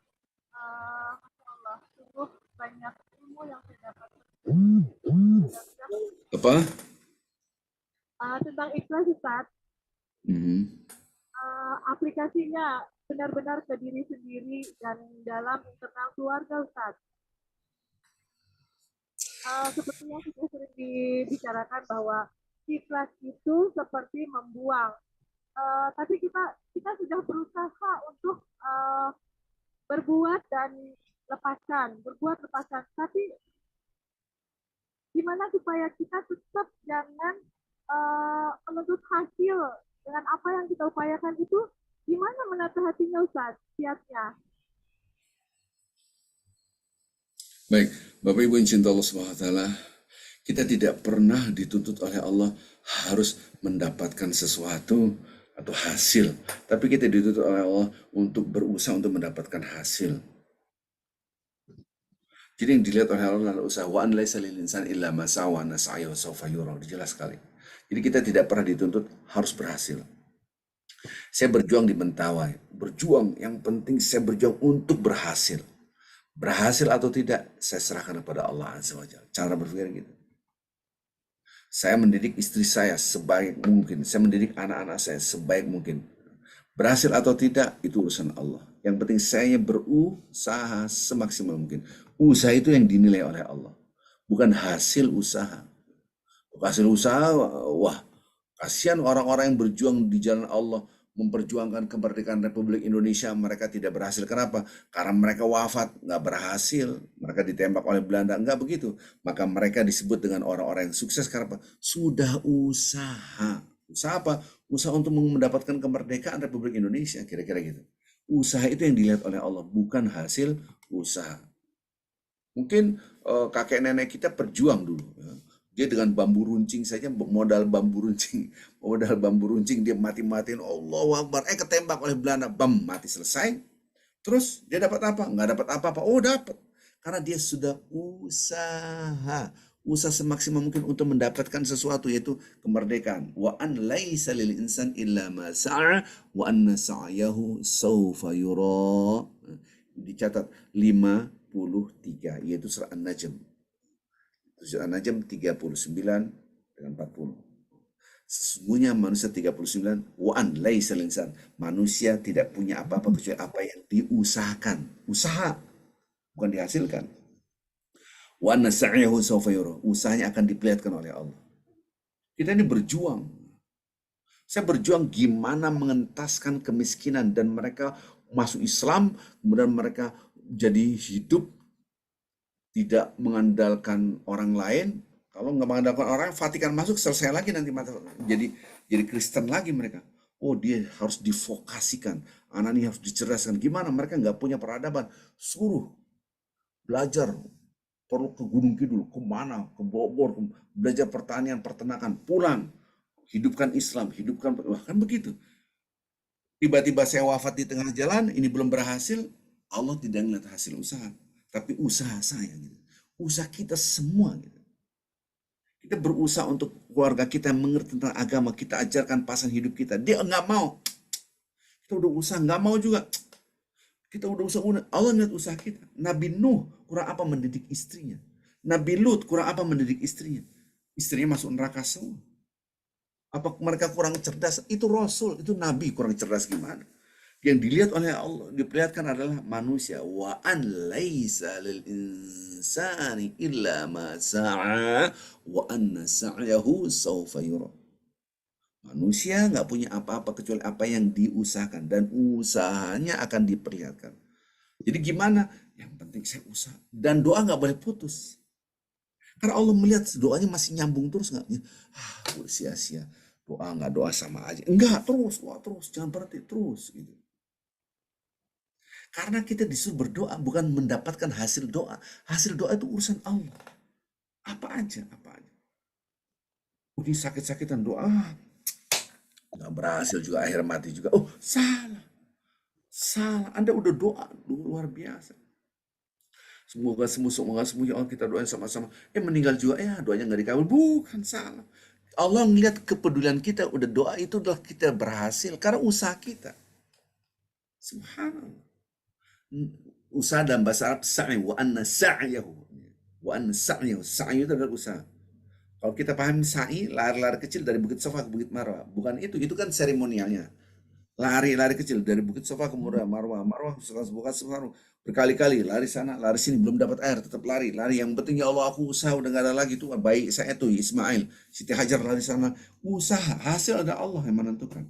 Masya Allah, sungguh banyak ilmu yang saya dapat.
Apa?
Tentang Ikhlas, Ustadz. Aplikasinya benar-benar ke diri sendiri dan dalam internal keluarga, Ustadz. Seperti yang sudah sering dibicarakan bahwa ikhlas itu seperti membuang, tapi kita sudah berusaha untuk berbuat dan lepaskan, tapi gimana supaya kita tetap jangan menuntut hasil dengan apa yang kita upayakan itu, gimana menata hatinya Ustaz, kiatnya?
Baik, Bapak Ibu yang cinta Allah Subhanahu wa taala, kita tidak pernah dituntut oleh Allah harus mendapatkan sesuatu atau hasil, tapi kita dituntut oleh Allah untuk berusaha untuk mendapatkan hasil. Jadi yang dilihat oleh Allah adalah usaha. Wa an laisa lil insani illa ma sa'a wa anna sa'yahu sawfa yura. Jelas sekali. Jadi kita tidak pernah dituntut harus berhasil. Saya berjuang di Mentawai. Berjuang, yang penting saya berjuang untuk berhasil. Berhasil atau tidak, saya serahkan kepada Allah Azza wa Jalla. Cara berpikir gitu. Saya mendidik istri saya sebaik mungkin. Saya mendidik anak-anak saya sebaik mungkin. Berhasil atau tidak, itu urusan Allah. Yang penting saya berusaha semaksimal mungkin. Usaha itu yang dinilai oleh Allah. Bukan hasil usaha. Hasil usaha, wah, kasihan orang-orang yang berjuang di jalan Allah, memperjuangkan kemerdekaan Republik Indonesia, mereka tidak berhasil. Kenapa? Karena mereka wafat, nggak berhasil. Mereka ditembak oleh Belanda, nggak begitu. Maka mereka disebut dengan orang-orang yang sukses karena apa? Sudah usaha. Usaha apa? Usaha untuk mendapatkan kemerdekaan Republik Indonesia, kira-kira gitu. Usaha itu yang dilihat oleh Allah, bukan hasil usaha. Mungkin kakek nenek kita berjuang dulu. Ya. Dia dengan bambu runcing saja, modal bambu runcing dia mati-matiin, Allahu Akbar, ketembak oleh Belanda, bam, mati, selesai. Terus dia dapat apa? Nggak dapat apa-apa. Oh, dapat. Karena dia sudah usaha semaksimal mungkin untuk mendapatkan sesuatu, yaitu kemerdekaan. Wa an laisa lil insan illa ma sa'a wa anna sa'yahu sawfa yura. Dicatat 53, yaitu surah An-Najm. Surah An-Najm 39 dengan 40. Sesungguhnya manusia 39, wa an laisa lil insan. Manusia tidak punya apa-apa kecuali apa yang diusahakan. Usaha, bukan dihasilkan. Wa anna sa'yahu sawfa yura. Usahanya akan diperlihatkan oleh Allah. Kita ini berjuang. Saya berjuang gimana mengentaskan kemiskinan dan mereka masuk Islam, kemudian mereka jadi hidup tidak mengandalkan orang lain. Kalau nggak mengandalkan orang, Vatikan masuk, selesai lagi nanti jadi Kristen lagi mereka. Oh, dia harus divokasikan, anak ini harus dicerdaskan. Gimana? Mereka nggak punya peradaban. Suruh belajar, perlu ke Gunung Kidul, kemana, ke Bogor, belajar pertanian, peternakan, pulang, hidupkan Islam, kan begitu. Tiba-tiba saya wafat di tengah jalan, ini belum berhasil, Allah tidak melihat hasil usaha, tapi usaha saya, gitu. Usaha kita semua, gitu. Kita berusaha untuk keluarga kita mengerti tentang agama, kita ajarkan pasangan hidup kita, dia nggak mau, kita udah usaha, nggak mau juga. Kita udah usaha, Allah melihat usaha kita. Nabi Nuh kurang apa mendidik istrinya. Nabi Lut kurang apa mendidik istrinya. Istrinya masuk neraka semua. Apa mereka kurang cerdas? Itu Rasul, itu Nabi, kurang cerdas gimana? Yang dilihat oleh Allah, diperlihatkan adalah manusia. Wa an laisa lil insani illa ma sa'a wa anna sa'yahu sawfa yura. Manusia nggak punya apa-apa kecuali apa yang diusahakan, dan usahanya akan diperlihatkan. Jadi gimana? Yang penting saya usaha. Dan doa nggak boleh putus. Karena Allah melihat doanya masih nyambung terus nggak? Udah sia-sia. Doa nggak doa sama aja. Enggak, terus, doa terus. Jangan berhenti, terus. Gitu. Karena kita disuruh berdoa bukan mendapatkan hasil doa. Hasil doa itu urusan Allah. Apa aja. Udah sakit-sakitan doa. Nggak berhasil juga, akhir mati juga. Oh, salah. Anda udah doa luar biasa. Semoga sembuh ya Allah, kita doain sama-sama. Meninggal juga, doanya nggak dikabul. Bukan, salah. Allah ngeliat kepedulian kita, udah doa itu adalah kita berhasil karena usaha kita. Subhanallah. Usaha dalam bahasa Arab sa'i wa anna sa'yahu. Sa'i itu adalah usaha. Kalau kita paham sa'i, lari-lari kecil dari Bukit Sofa ke Bukit Marwah. Bukan itu kan seremonialnya. Lari kecil dari Bukit Sofa ke Marwah, berkali-kali lari sana, lari sini, belum dapat air, tetap lari. Yang penting ya Allah, aku usaha, udah gak ada lagi tuh. Baik saya tuh Ismail, Siti Hajar lari sana, usaha, hasil ada Allah yang menentukan.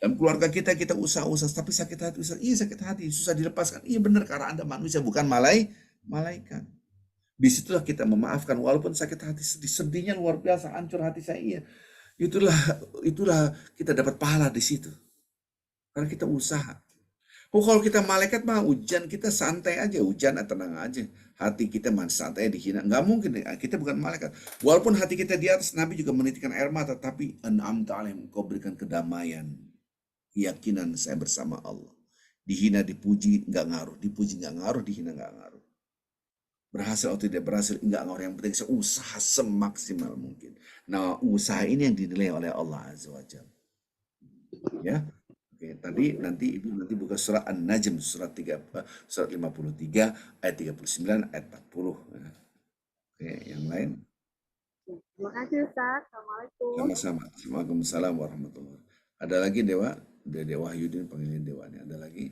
Dan keluarga kita usaha, tapi sakit hati, sakit hati, susah dilepaskan. Iya benar, karena Anda manusia, bukan malaikat. Disitulah kita memaafkan walaupun sakit hati, sedihnya luar biasa, hancur hati saya. Iya. Itulah kita dapat pahala di situ. Karena kita usaha. Oh, kalau kita malaikat mah hujan kita santai aja, hujan tenang aja. Hati kita mah santai dihina. Nggak mungkin, kita bukan malaikat. Walaupun hati kita di atas, Nabi juga menitikkan air mata, tapi an'amta alaihim, kau berikan kedamaian, keyakinan saya bersama Allah. Dihina, dipuji, nggak ngaruh. Dipuji nggak ngaruh, dihina nggak ngaruh. Berhasil atau tidak berhasil, nggak ngaruh. Yang penting saya usaha semaksimal mungkin. Nah, usaha ini yang dinilai oleh Allah Azza wa Jalla. Ya. Oke, tadi nanti Ibu buka surat An-Najm surat 53 ayat 39 ayat 40. Ya. Oke, yang lain?
Terima kasih Ustaz. Assalamualaikum.
Sama-sama. Waalaikumsalam warahmatullahi wabarakatuh. Ada lagi Dewa Wahyudin panggilin Dewa ini. Ada lagi?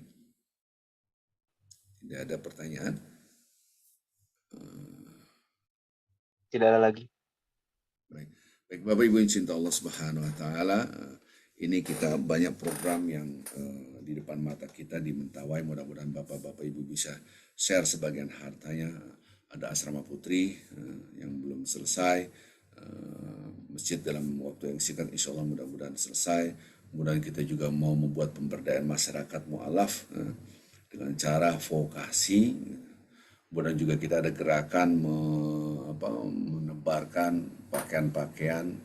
Tidak ada pertanyaan?
Tidak ada lagi.
Baik. Baik, Bapak Ibu yang cinta Allah Subhanahu wa taala, ini kita banyak program yang di depan mata kita di Mentawai. Mudah-mudahan Bapak-bapak Ibu bisa share sebagian hartanya. Ada asrama putri yang belum selesai, masjid dalam waktu yang singkat insya Allah mudah-mudahan selesai. Kemudian kita juga mau membuat pemberdayaan masyarakat mu'alaf dengan cara vokasi. Kemudian juga kita ada gerakan menebarkan pakaian-pakaian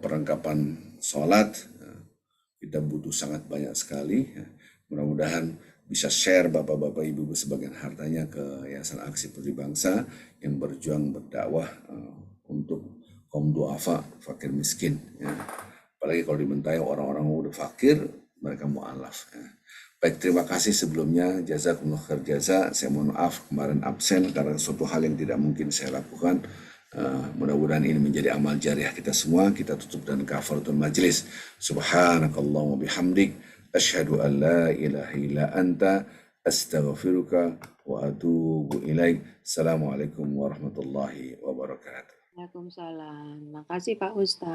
perlengkapan sholat. Kita butuh sangat banyak sekali. Mudah-mudahan bisa share Bapak-bapak Ibu sebagian hartanya ke Yayasan Aksi Peduli Bangsa yang berjuang berdakwah untuk kaum duafa, fakir miskin. Ya. Apalagi kalau di Mentawai orang-orang udah fakir, mereka mu'alaf. Ya. Baik, terima kasih sebelumnya. Jazakumullah khair jaza. Saya mohon maaf kemarin absen karena suatu hal yang tidak mungkin saya lakukan. Mudah-mudahan ini menjadi amal jariah kita semua. Kita tutup dengan kafaratul majlis. Subhanakallahumma bihamdik. Asyhadu an la ilaha illa anta. Astaghfiruka wa atubu ilaik. Assalamualaikum warahmatullahi wabarakatuh.
Waalaikumsalam. Makasih Pak Ustaz.